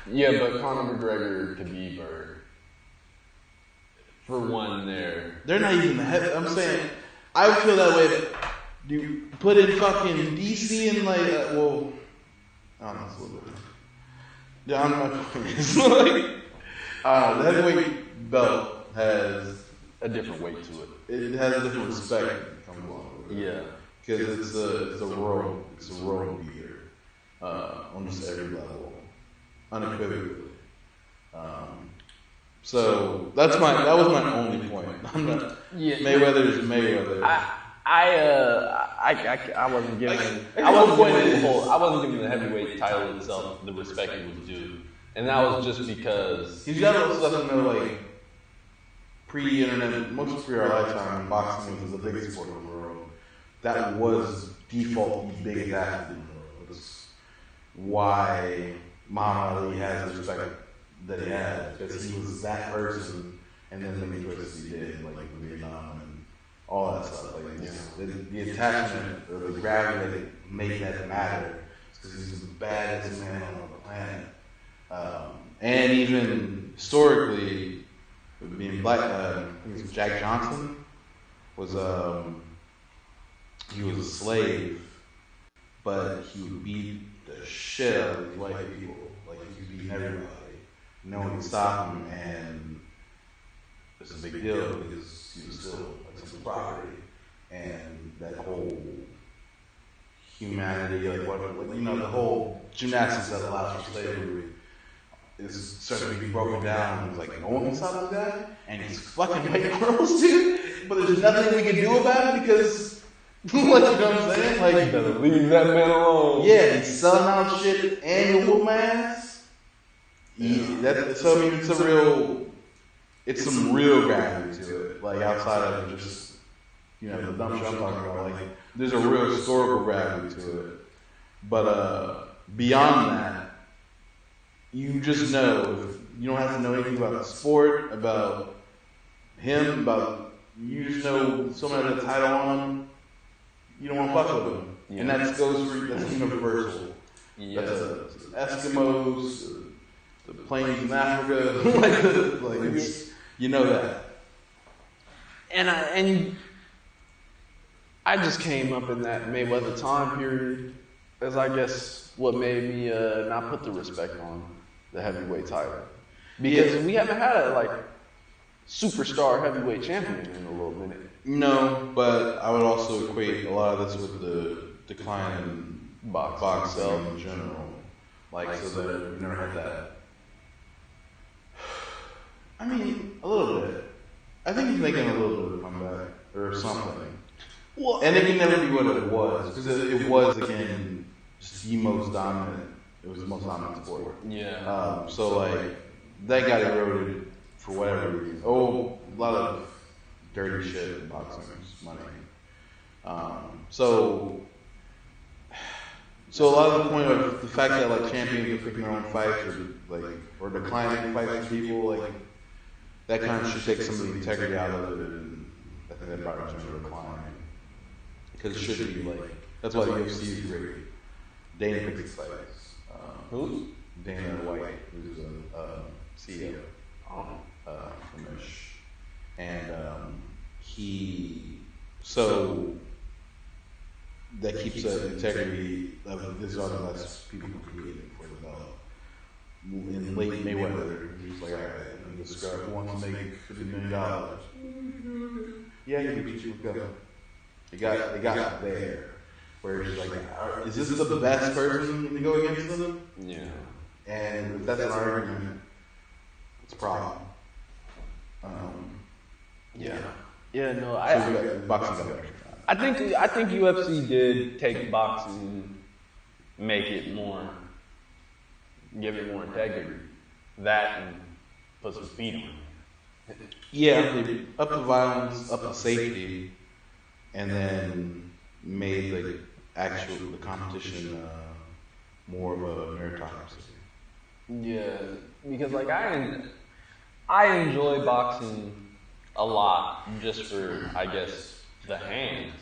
Yeah, but Conor McGregor, Khabib are, for one, they're not even the heavy. I'm saying, I would feel that way if you put in fucking DC and I don't know, it's a little bit. Yeah, I'm not. The heavyweight belt has a different weight to it. It has a different respect that comes along with it. Yeah, because it's a world beater on just every level. Unequivocally. So that was my only point. I'm not. Yeah, Mayweather is Mayweather. I wasn't giving. I wasn't giving the heavyweight title itself the respect it was due, and that was just because he's got all stuff in there pre-internet, most of our lifetime. Boxing was the biggest sport in the world. That was default the biggest athlete in the world. That's why Muhammad Ali has the respect that he has, because he was that person, and then the choices he did, with Vietnam and all that stuff. The attachment or the gravity that made that matter, because he's the baddest man on the planet. And even historically, being black, I think it was Jack Johnson was he was a slave, but he would beat the shit out of these white people. He was beating everybody. No one could stop him, and it's a big deal because he was still some property, and that whole humanity, the whole gymnastics that allows for slavery. is starting to be broken down. It's like, no one can stop this guy, and he's fucking making girls too. But there's nothing we can do about it because, like, you know what I'm saying? Like, you better leave that man alone. Yeah, he's selling out shit and you whoop my ass. Yeah, so I mean, it's some real gravity to it. Like outside of just, the dumb shit I'm talking about. Like, there's a real historical gravity to it. But beyond that, you just know. You don't have to know anything about the sport, about him, you just know someone has a title on him. You don't want to fuck with him, and that's universal. Yeah. That's Eskimos, the plains in Africa, you know that. And I just came up in that Mayweather time period as I guess what made me not put the respect on the heavyweight title, because we haven't had a superstar heavyweight champion in a little minute. No, but I would also equate a lot of this with the decline in boxing in general. So that we've never had that. I mean, a little bit. I think he's making a little bit of a comeback or something. Well, and it can never be what it was, because it was, again, just the most dominant. It was the most dominant sport. Yeah. So, that got eroded for whatever reason. Oh, a lot of dirty shit in boxing, money. So a lot of the point of the fact that champions are picking their own fights or declining fights for people, that kind of should take some of the integrity out of it, and I think that brought it to a decline. Because it should be that's why the UFC is great. Dana picks his fights. Who? Dana White, who's a CEO from Ish. And that keeps the integrity of this other less people competing for the belt. In late Mayweather, he's like, all right, this guy wants to make $50 million. Yeah, you can go. They got there. Where it's is this the best person to go against them? Yeah. And if that's an argument, it's a problem. Yeah. Yeah, no, boxing I think UFC did take boxing, make it more, give it more integrity. That and put some speed on it. Yeah, they up the violence, up the safety, and then made the competition more of a meritocracy. Yeah, because I enjoy boxing a lot just for, I guess, the hands.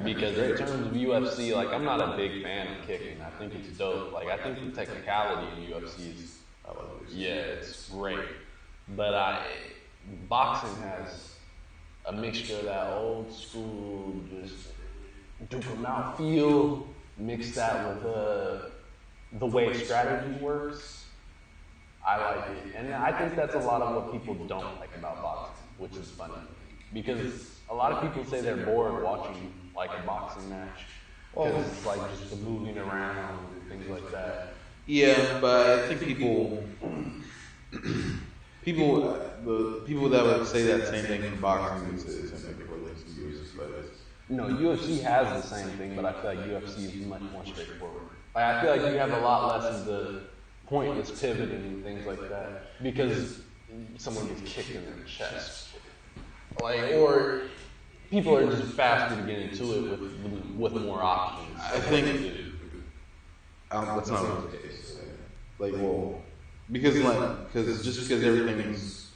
Because in terms of UFC, I'm not a big fan of kicking. I think it's dope. I think the technicality in UFC is, it's great. But boxing has a mixture of that old school, just duke 'em out feel, mix that with the way strategy works. I like it. And I think that's a lot of what people don't like about boxing, which is funny. Because a lot of people say they're bored watching a boxing match. Because it's just the moving around and things like that. Yeah, but I think the people that would say that same thing for boxing would say the same thing for UFC fighters. No, UFC has the same thing, but I feel like UFC is much more straightforward. I feel like you have a lot less of the pointless pivoting and things like that because someone gets kicked in the chest, or people are just faster to get into it with more options. I think that's not always the case. Because just because everything's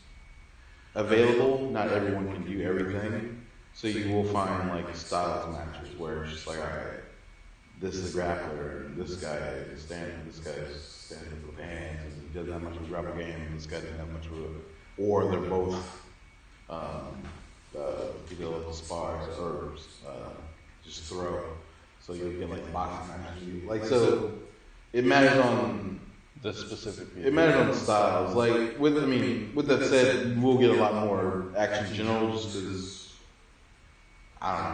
available, not everyone can do everything. So you will find styles matches where it's just all right, this is a grappler, and this guy is standing with the hands, and he doesn't have much of a grapple game, and this guy doesn't have much of a, or they're both people love to spar or just throw. So you'll get boxing matches. So it matters on the specific. It matters on the styles. With that said, we'll get a lot more action in general just because. I don't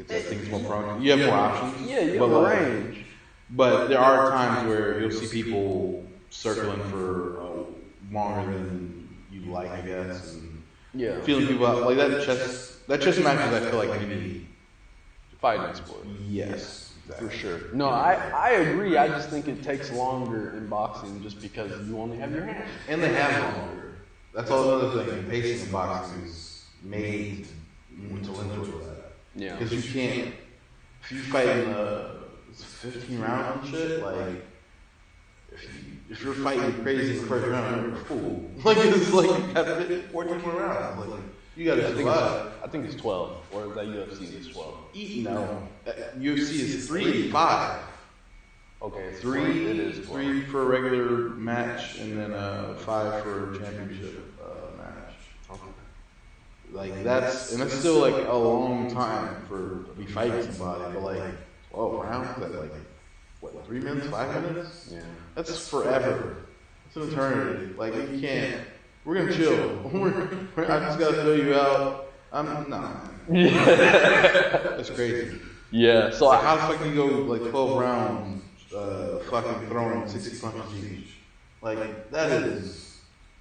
know. I think it's more prone. You have more options. Yeah, you have a range. But there are times where you'll see people circling for longer than you'd like, I guess, and Yeah. feeling people out like that chess matches. I feel like you need Fighting sport. yes, For sure. No, I agree. I just think it takes longer in boxing just because you only have your hands. and they have longer. That's all another thing. The pacing of boxing is made to lend towards that. Yeah. Because you can't, if you fight in 15 rounds and shit, like, if you're fighting crazy in the first round, you're a fool. Like, it's like, you have 14 more rounds. Like, you gotta survive. I think it's 12. Or is that UFC is 12? No. UFC is 3, 5. Okay. It 3, is 12. 3 for a regular match, and then 5 for a championship match. Okay. Like that's still like a long time for to be fighting somebody, but like 12 rounds, that like what 3 minutes, 5 minutes? Yeah. That's forever. It's an eternity. Like you can't. We're gonna chill. I just gotta throw you out. I'm no. That's crazy. Yeah. So Like, how the fuck do you go like 12 rounds, fucking throwing 60 punches each? Like that is.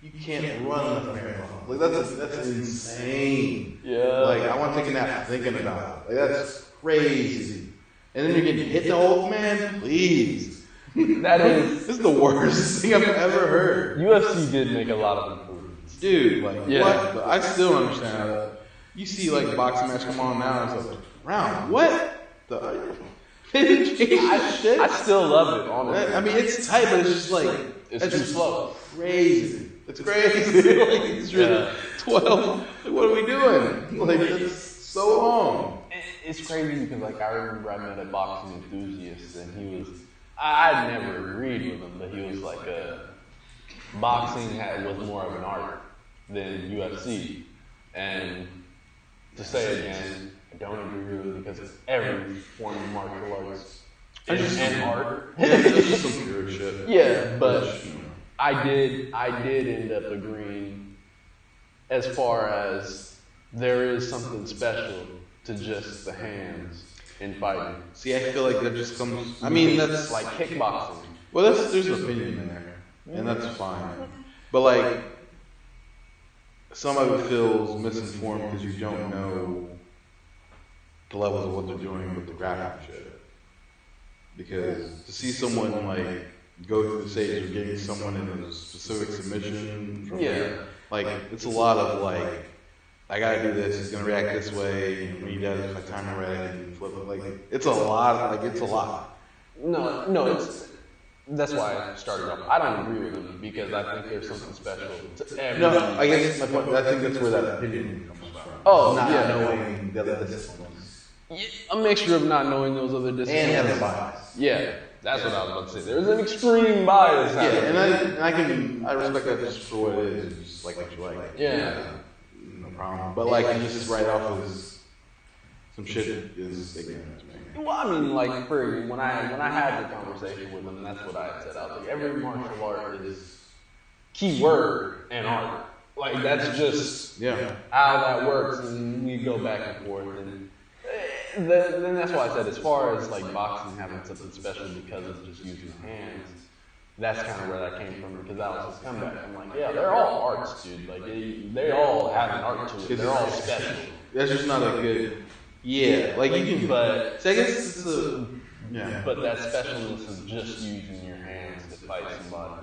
You can't run a marathon. Like that's insane. Yeah. Like I want to take a nap thinking about it. Like that's crazy. And then you're getting hit the whole man. Please. That is. This is the worst thing I've ever heard. UFC did make a lot of improvements. Dude, like Yeah. what? I still don't understand that. You see like a boxing match come on now, and it's like round. What? They didn't change shit. I still love it, honestly. I mean, it's tight, but it's just like It's too slow. Crazy. It's crazy. Like it's really 12. Like, what are we doing? Like it's so long. It's crazy because like I remember I met a boxing enthusiast and he was I never agreed with him, but he was like boxing was more of an art than UFC. And to say again, I don't agree with it because every form of martial arts is an art. Yeah, it's just some pure shit. Yeah, but I did end up agreeing as far as there is something special to just the hands in fighting. See, I feel like that just comes. I mean, that's Like kickboxing. well, there's an opinion there, and that's fine. But like, some of it feels misinformed because you don't know the levels of what they're doing with the graphic shit. Because to see someone like go through the stage of getting someone in a specific submission, from like it's a lot of like, I gotta do this. He's gonna react this way. And when he does, if I time it right, and flip it. Like it's a lot. Like it's a lot. No, that's why I started off. I don't agree with him because I think there's something special to every. No, I guess my point. I think that's where that opinion comes from. Oh, not yeah. knowing the other disciplines A mixture of not knowing those other and disciplines. having bias. Yeah, that's what I was about to say. There's an extreme bias. Yeah, happening. and I respect that just for what it is. Just like what you like. Yeah. No problem. But like, you just write off as some shit is ignorant to me. Well, I mean, like for when I had the conversation with him, that's what I said. I was like, every martial art is keyword and art. Like that's just how that works, and we go back and forth. And then that's why I said, as far as like boxing having something special because it's just using hands, that's kind of where that came from because that was his comeback. I'm like, yeah, they're all arts, dude. Like they all have an art to it. They're all special. That's just not a good. Yeah, like you can. But So I guess it's a. Yeah. But that specialness of just using your hands to fight somebody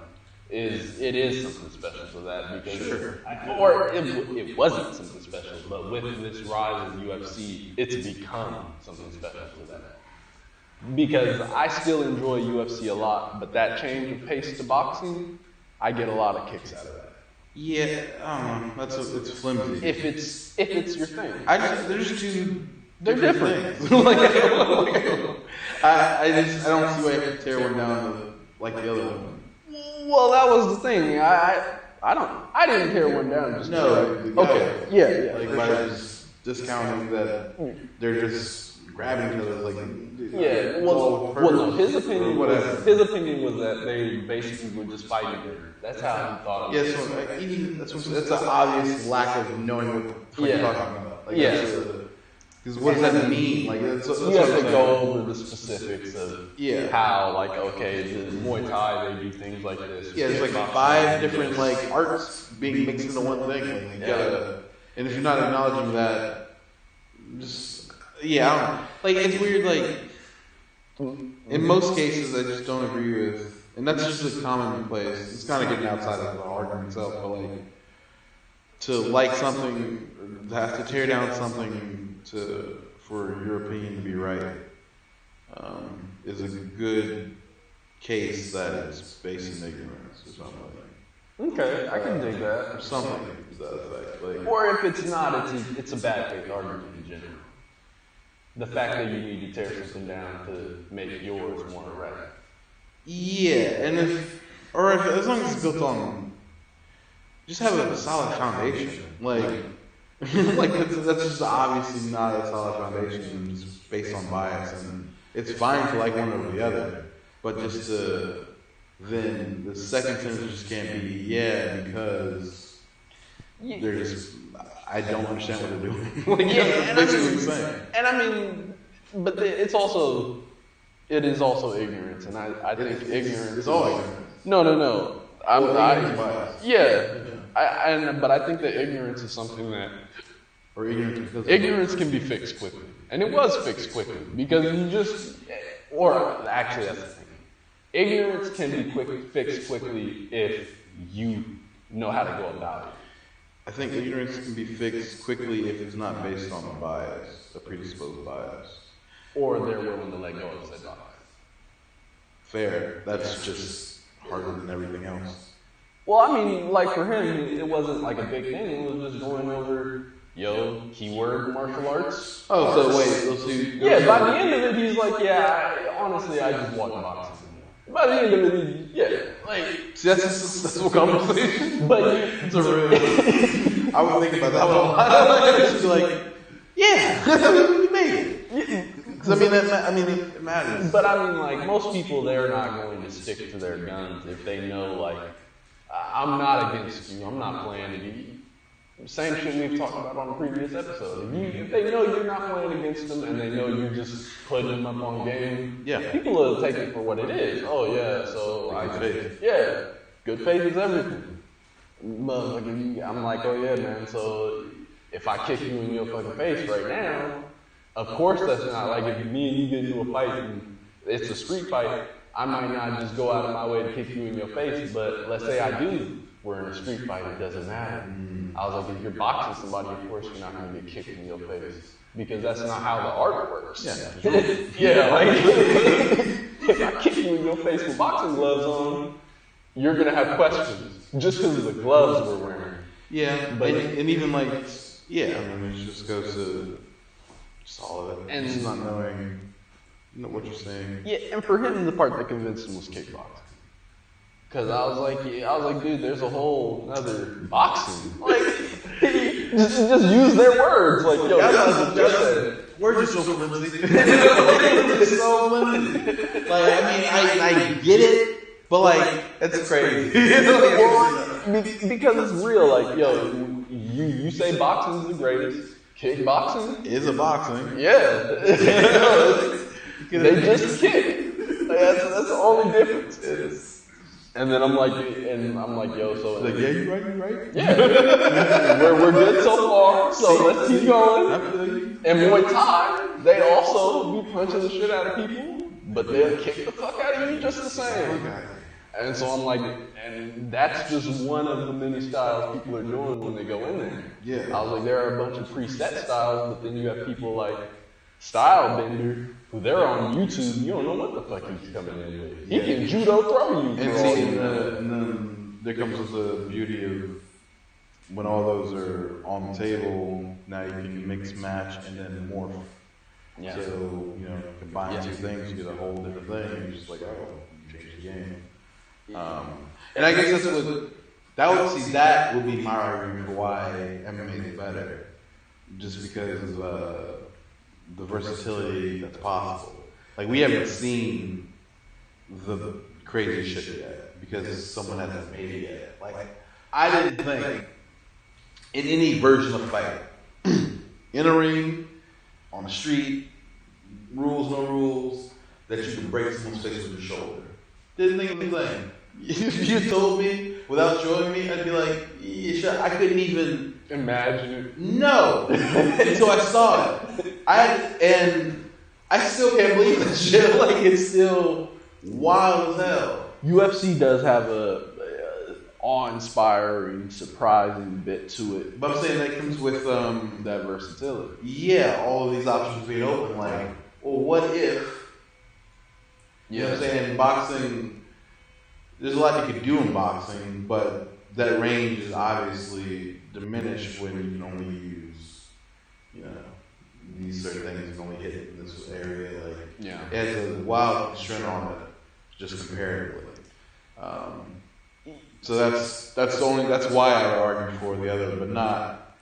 is something special to that because it wasn't something special, but with this rise of UFC, it's become something special to that. Because I still enjoy UFC a lot, but that change of pace to boxing, I get a lot of kicks out of that. Yeah, I don't know. It's flimsy. If it's your thing, There's two. they're different. Things. I don't see why you have to tear one down like the other one. Well, that was the thing. I didn't tear one down. Just okay. Yeah. Like by just discounting that they're just grabbing each other like. Yeah. Well, no. His opinion was that they basically were just fighting. That's how he thought. Yeah. So that's an obvious lack of knowing what you're talking about. Like, Because what does that mean? Like, that's you have to go over the specifics of how, like, okay, the Muay Thai, they do things like this. Yeah, there's like 5 different like arts being mixed into one thing. Like, you gotta, and if you're not acknowledging that, just I don't know. Like, it's weird. Like, in most cases, I just don't agree with, and that's just a commonplace. It's kind of getting outside of the argument itself, but like, to like something, to have to tear down something for your opinion to be right, is a good case that is based in ignorance or something. Okay, I can dig that. Or something to that effect. Like, or if it's not, it's a bad faith argument in general. The fact that you need to tear something down to make yours more right. Yeah, and if as long as it's built on, just have a solid foundation. Like that's just obviously not a solid foundation, just based on bias, and it's fine to like one over the other, but just then the second sentence just can't be because they're just, I don't understand what they're doing. Like, that's basically what you're saying. And I mean, but it is also ignorance, and I think ignorance is all ignorance. No. But I think that ignorance is something that, ignorance can be fixed quickly, and it was fixed quickly because actually that's the thing. Ignorance can be fixed quickly if you know how to go about it. I think ignorance can be fixed quickly if it's not based on a bias, a predisposed bias. Or they're willing to let go of said bias. Fair. That's just harder than everything else. Well, I mean, like for him, it wasn't like a big thing. It was just going over, keyword martial arts. Oh, so wait, by the end of it, he's like, honestly, I just want boxing. By the end of it, see, that's what conversation. But it's a real. I was thinking about that one a lot. It's just like, we made it. Because I mean, it matters. But I mean, like most people, they're not going to stick to their guns if they know, like, I'm not against you. I'm not playing against you. Same shit we've talked about on the previous episode. If they know you're not playing against them and they know you're just putting them up on game, people will take it for what it is. Oh yeah, so good faith. Yeah, good faith is everything. I'm like, oh yeah, man. So if I kick you in your fucking face right now, of course that's not like if me and you get into a fight and it's a street fight. I might not just go out of my way to kick you in your face, but let's say I do. We're in a street fight, it doesn't matter. I was like, if you're boxing somebody, of course you're not going to get kicked in your face. Because that's not how the art works. Like, if I kick you in your face with boxing gloves on, you're going to have questions. Just because of the gloves we're wearing. Yeah, but and even like, I mean, it just goes to just all of it. And just not knowing what you're saying. Yeah, and for him, the part that convinced him was kickboxing. Because I was like, dude, there's a whole other boxing. Like, just use their words. Like, words are so flimsy. It's so flimsy. Like, I mean, I get it, but like, it's crazy. Because it's real. Like, you say boxing is the greatest. Kickboxing is a boxing. Yeah. They just kick. That's the only difference. And then I'm like, so like, you right? Yeah, we're good so far. So let's keep going. And Muay Thai, they also be punching the shit out of people, but they'll kick the fuck out of you just the same. And so I'm like, and that's just one of the many styles people are doing when they go in there. Yeah. I was like, there are a bunch of preset styles, but then you have people like Style Bender, who they're on YouTube, you don't know what the fuck he's coming in with. He can judo throw you. And then there comes the beauty of when all those are on the table, now you can mix, match, and then morph. Yeah. So, combine two things, you get a whole different thing. You're just like, you change the game. And I guess that would be my argument for why MMA is better. Just because of the versatility that's possible. Like, we haven't seen the crazy shit yet because someone hasn't made it yet. Like, I didn't think in any version of fight, in a ring, on the street, rules, no rules, that you can break someone's face with your shoulder. Didn't think of the thing. If you told me without showing me, I'd be like, yeah, sure. I couldn't even imagine it. No, until I saw it. I still can't believe that shit. Like, it's still wild as hell. UFC does have a awe-inspiring, surprising bit to it. But I'm saying that comes with that versatility. Yeah, all of these options being open. Like, well, what if? You know what I'm saying? Boxing. There's a lot you could do in boxing, but that range is obviously diminished when you can only use, these certain things. You can only hit in this area. Like, it has a wild constraint on it, just comparatively. So that's why I would argue for the other, but not,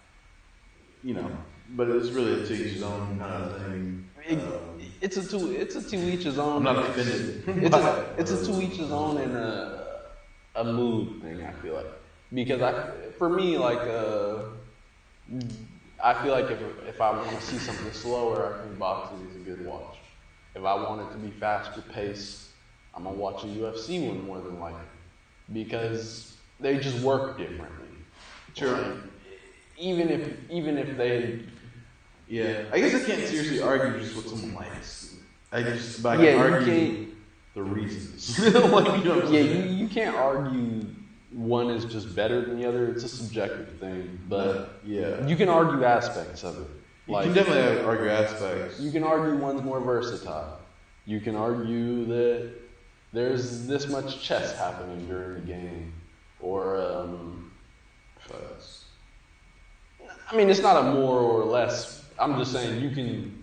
but it's really a to each his own kind of thing. It's a to each his own. I'm not offended. It's a to each his own and a mood thing. I feel like because for me, like I feel like if I want to see something slower, I think boxing is a good watch. If I want it to be faster paced, I'm gonna watch a UFC one more than likely because they just work differently. Sure. Like, even if they. Yeah, I guess I can't seriously argue just what someone likes. I can argue the reasons. You can't argue one is just better than the other. It's a subjective thing, but you can argue aspects of it. You can definitely argue aspects. You can argue one's more versatile. You can argue that there's this much chess happening during the game, or I mean, it's not a more or less. I'm just saying you can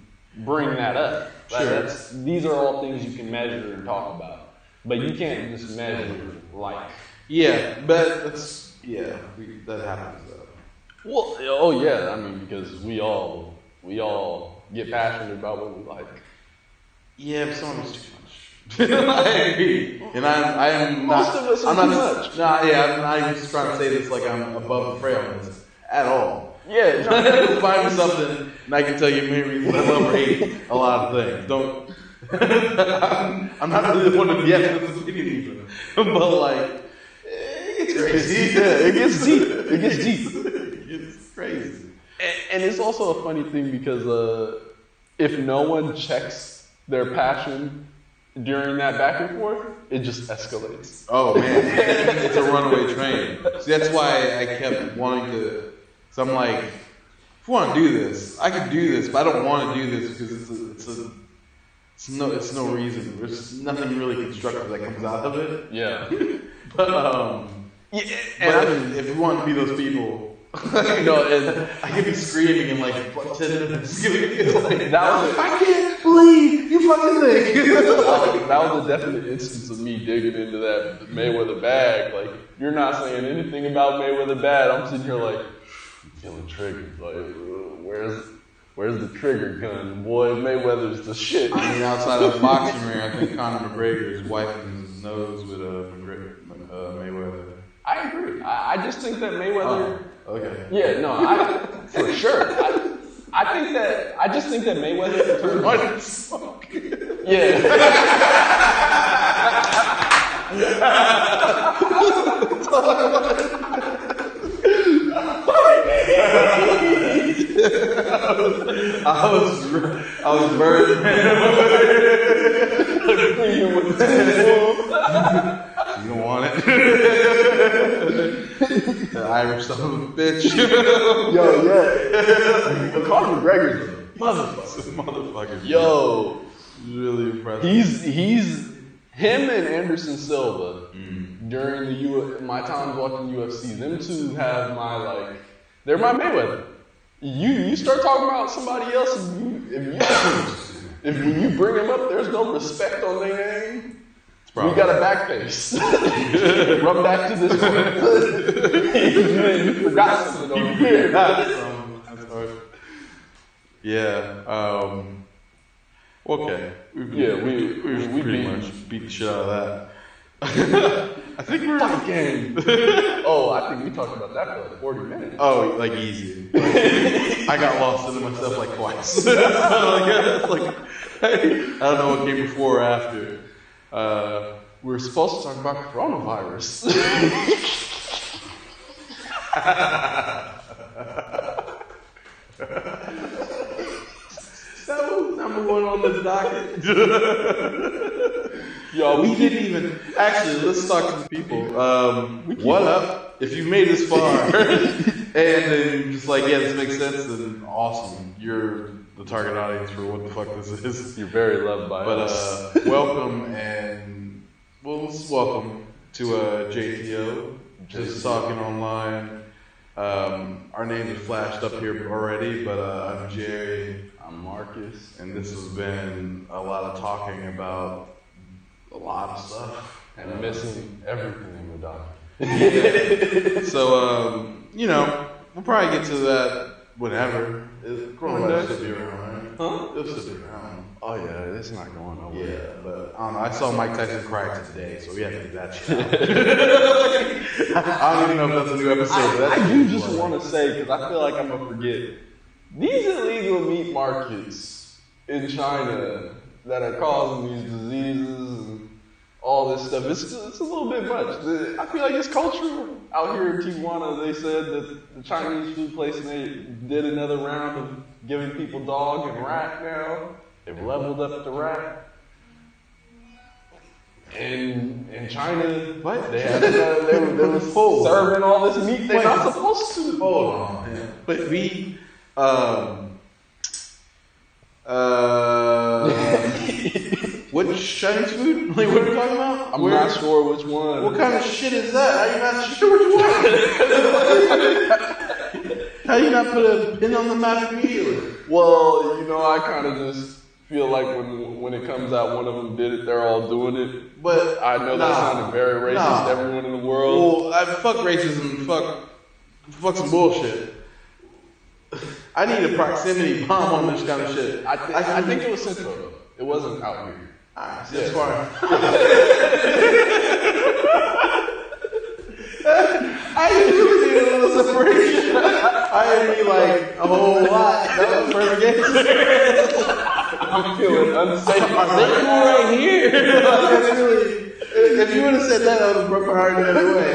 bring that up. Sure. These are all things you can measure and talk about, but you can't just measure like. Yeah, but that happens though. Well, oh yeah, I mean because we all get passionate about what we like. Yeah, but some of it's too much. I agree, and I am most not. of us are I'm not too much. I'm not even just trying to say this like I'm above the fray on this at all. Yeah, find me something, and I can tell you many reasons I love or hate a lot of things. Don't. I'm not really the one to be at this opinion even, but like, it's crazy. Yeah, it gets deep. It gets deep. It's crazy. And it's also a funny thing because if no one checks their passion during that back and forth, it just escalates. Oh man, it's a runaway train. See, that's why I kept wanting to. So I'm like, if you want to do this, I could do this, but I don't want to do this because it's no reason. There's nothing really constructive that comes out of it. Yeah. But if you want to be those people, and I could be screaming in like 10 minutes. I can't believe you fucking think. That was a definite instance of me digging into that Mayweather bag. Like, you're not saying anything about Mayweather bag. I'm sitting here like, feeling triggered. Like, where's the trigger gun? Boy, Mayweather's the shit. I mean, outside of the boxing ring, I think Conor McGregor is wiping his nose with Mayweather. I agree. I just think that Mayweather. Oh, okay. Yeah, no, for sure. I just think that Mayweather. What? Smoke. Yeah. I was burned. You don't want it. The Irish son of a bitch. Yo, yeah. Conor McGregor's a motherfucker. Yo, really impressive. He's him and Anderson Silva during my times watching UFC. Them two have they're my Mayweather. You start talking about somebody else, if when you bring them up, there's no respect on their name. We got a back face. Run back to this one. You forgot something over here. Yeah. Okay. We pretty much beat the shit out of that. I think we're Fight game. Oh, I think we talked about that for like 40 minutes. Oh, like easy. I got lost into myself like twice. So, I don't know what came before or after. We were supposed to talk about coronavirus. That was number one on the docket. Yo, we didn't even. Actually, let's talk to the people. What up? If you made this far and then you're just like, yeah, this makes sense, then awesome. You're the target audience for what the fuck this is. You're very loved by us. But welcome and welcome to JTO, Just Talking Online. Our names are flashed up here already, but I'm Jerry. I'm Marcus. And this has been a lot of talking about a lot of stuff. And missing everything in the document. So, we'll probably get to that whenever. Coronavirus should be around, right? Huh? It should be around. Oh yeah, it's not going nowhere. Yeah, but I don't know. I saw Mike Tyson cry today, so we have to get that shit out. I don't even know if that's a new episode. But I do just want to say, because I feel like I'm going to forget, these illegal meat markets in China that are causing these diseases and all this stuff, it's a little bit much. I feel like it's cultural. Out here in Tijuana, they said that the Chinese food place, they did another round of giving people dog and rat now. They've leveled up the rat. And in China, What? they had they were serving all this meat they're not supposed to. Hold on, man. But we, what Chinese food? Like, what are we talking about? I'm not sure which one. What kind of shit is that? How you not sure which one? How you not put a pin on the map immediately? Well, I kind of just feel like when it comes out, one of them did it, they're all doing it. But I know that sounded very racist to everyone in the world. Well, fuck racism, fuck some bullshit. I need a proximity bomb on this kind of shit. I think it was Central, though. It wasn't out here. That's fine. I didn't really need a little separation. I didn't need like a whole lot. That was perfect answer. I'm feeling unsafe. I'm right here. If you would have said that, I would have broke my heart the other way.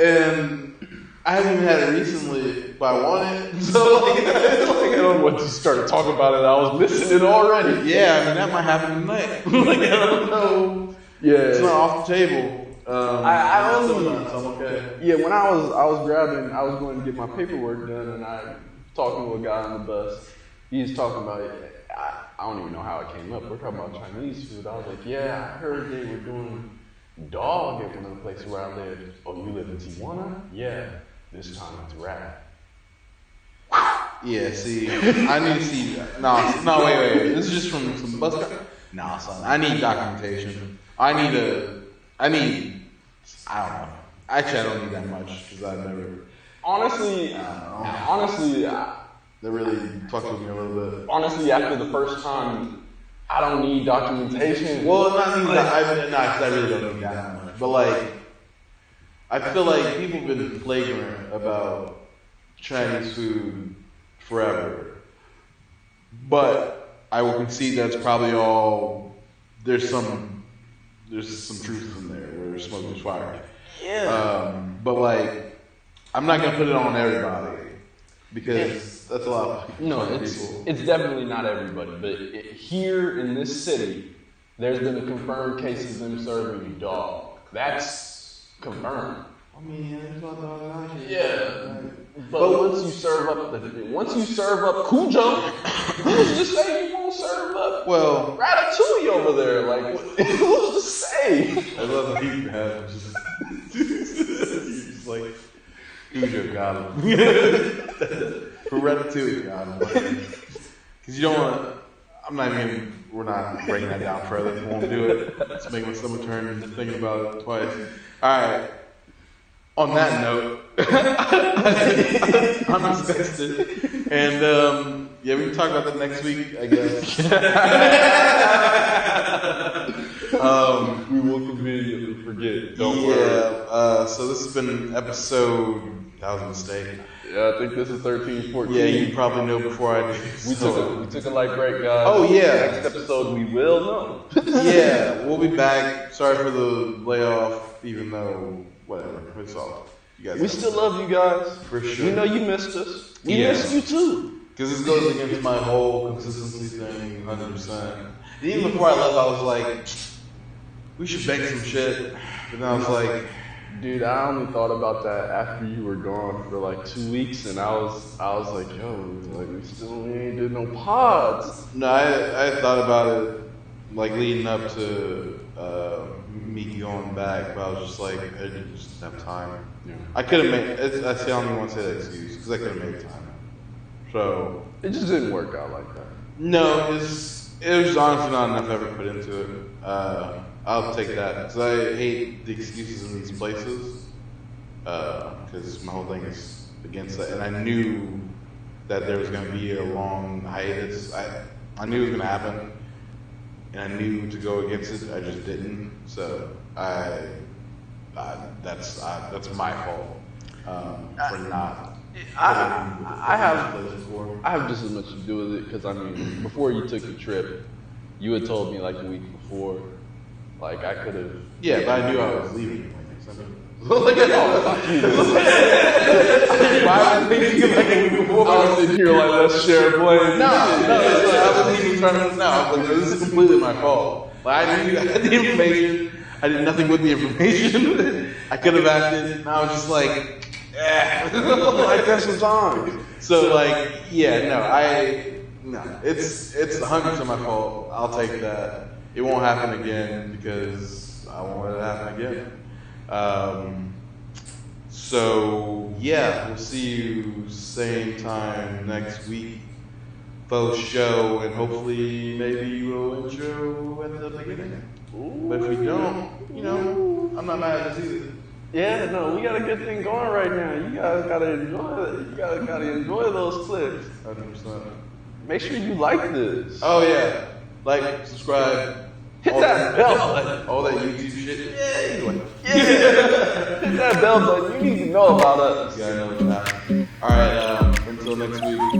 And I haven't even had it recently, but I want it. So Once you started talking about it, I was missing it already. Yeah, I mean that might happen tonight. I don't know. Yeah, it's not off the table. I only. So I'm okay. Yeah, when I was going to get my paperwork done, and I talking to a guy on the bus. He's talking about it. I don't even know how it came up. We're talking about Chinese food. I was like, yeah, I heard they were doing dog at one of the places around there. Oh, you live in Tijuana? Yeah. This time it's rat. Yeah, see, I need to see that. No, wait. This is just from some bus guy. Nah, son, I need documentation. I don't know. Actually, I don't need that much because I've never. Honestly, that really fucked with me a little bit. Honestly, after the first time, I don't need documentation. Well, not need that. Because I really don't need that much. But like, I feel like people have been flagrant about Chinese food forever. But I will concede that's probably all. There's some truth in there where smoke is fire. Yeah. But like, I'm not gonna put it on everybody because that's a lot of No, people. it's definitely not everybody, but here in this city, there's been a confirmed case of them serving dog. That's confirmed. I mean, there's a lot of dogs out here. Yeah. But once you serve up Cujo, who's to say you won't serve up Ratatouille over there? Like, who's to say? I love the heat you have. You're just like, Cujo got him. For Ratatouille, got him. Because you don't want to, we're not breaking that down further. We won't do it. It's making my stomach turn and thinking about it twice. Alright. On that note, I'm disgusted. And, we can talk about that next week, I guess. We will will conveniently forget. Don't Yeah. worry. So this has been episode. That was a mistake. Yeah, I think this is 13, 14. Yeah, you probably know before I do. We took a light break, guys. Oh, yeah. Next episode we will know. Yeah, we'll be back. Sorry for the layoff, even though whatever, it's all. You guys. We still love you guys. For sure. We know you missed us. We Yeah. missed you too. Because this goes against my whole consistency thing, 100%. And even before I left, I was like, we should bake some shit. But then I was like, Dude, I only thought about that after you were gone for like 2 weeks, and I was like, yo, like we ain't did no pods. no, I thought about it like leading up to me going back, but I was just like, I didn't just have time. Yeah. I could have made. I don't even want to say that excuse because I could have made time. So It just didn't work out like that. no, it was honestly not enough effort put into it. I'll take that because I hate the excuses in these places because my whole thing is against that, and I knew that there was going to be a long hiatus. I knew it was going to happen, and I knew to go against it. I just didn't. So that's my fault for not. I have just as much to do with it because I mean, before you took the trip, you had told me like a week before, like I could have. Yeah, but I knew I was leaving. Like, oh, fuck you. Why would you think like a week before? I was sitting here like, let's share blame. No, I wasn't even trying to. No, I was like, this is completely my fault. Like, I knew I had the information. I did nothing with the information. I could have acted, and I was just like, Like that's some time. So like, yeah, no, it's 100% my fault. I'll take that. It won't happen again because I won't let it happen again. So yeah, we'll see you same time next week. Faux show, and hopefully maybe we'll intro at the beginning. But if we don't, I'm not mad at this either. Yeah, no, we got a good thing going right now. You guys gotta enjoy it. You guys gotta enjoy those clips. 100%. Make sure you like this. Oh yeah, like, subscribe. Hit that bell button. All that YouTube shit. Yeah, Hit that bell button. You need to know about us. Yeah, I know what's happening. All right, until next week.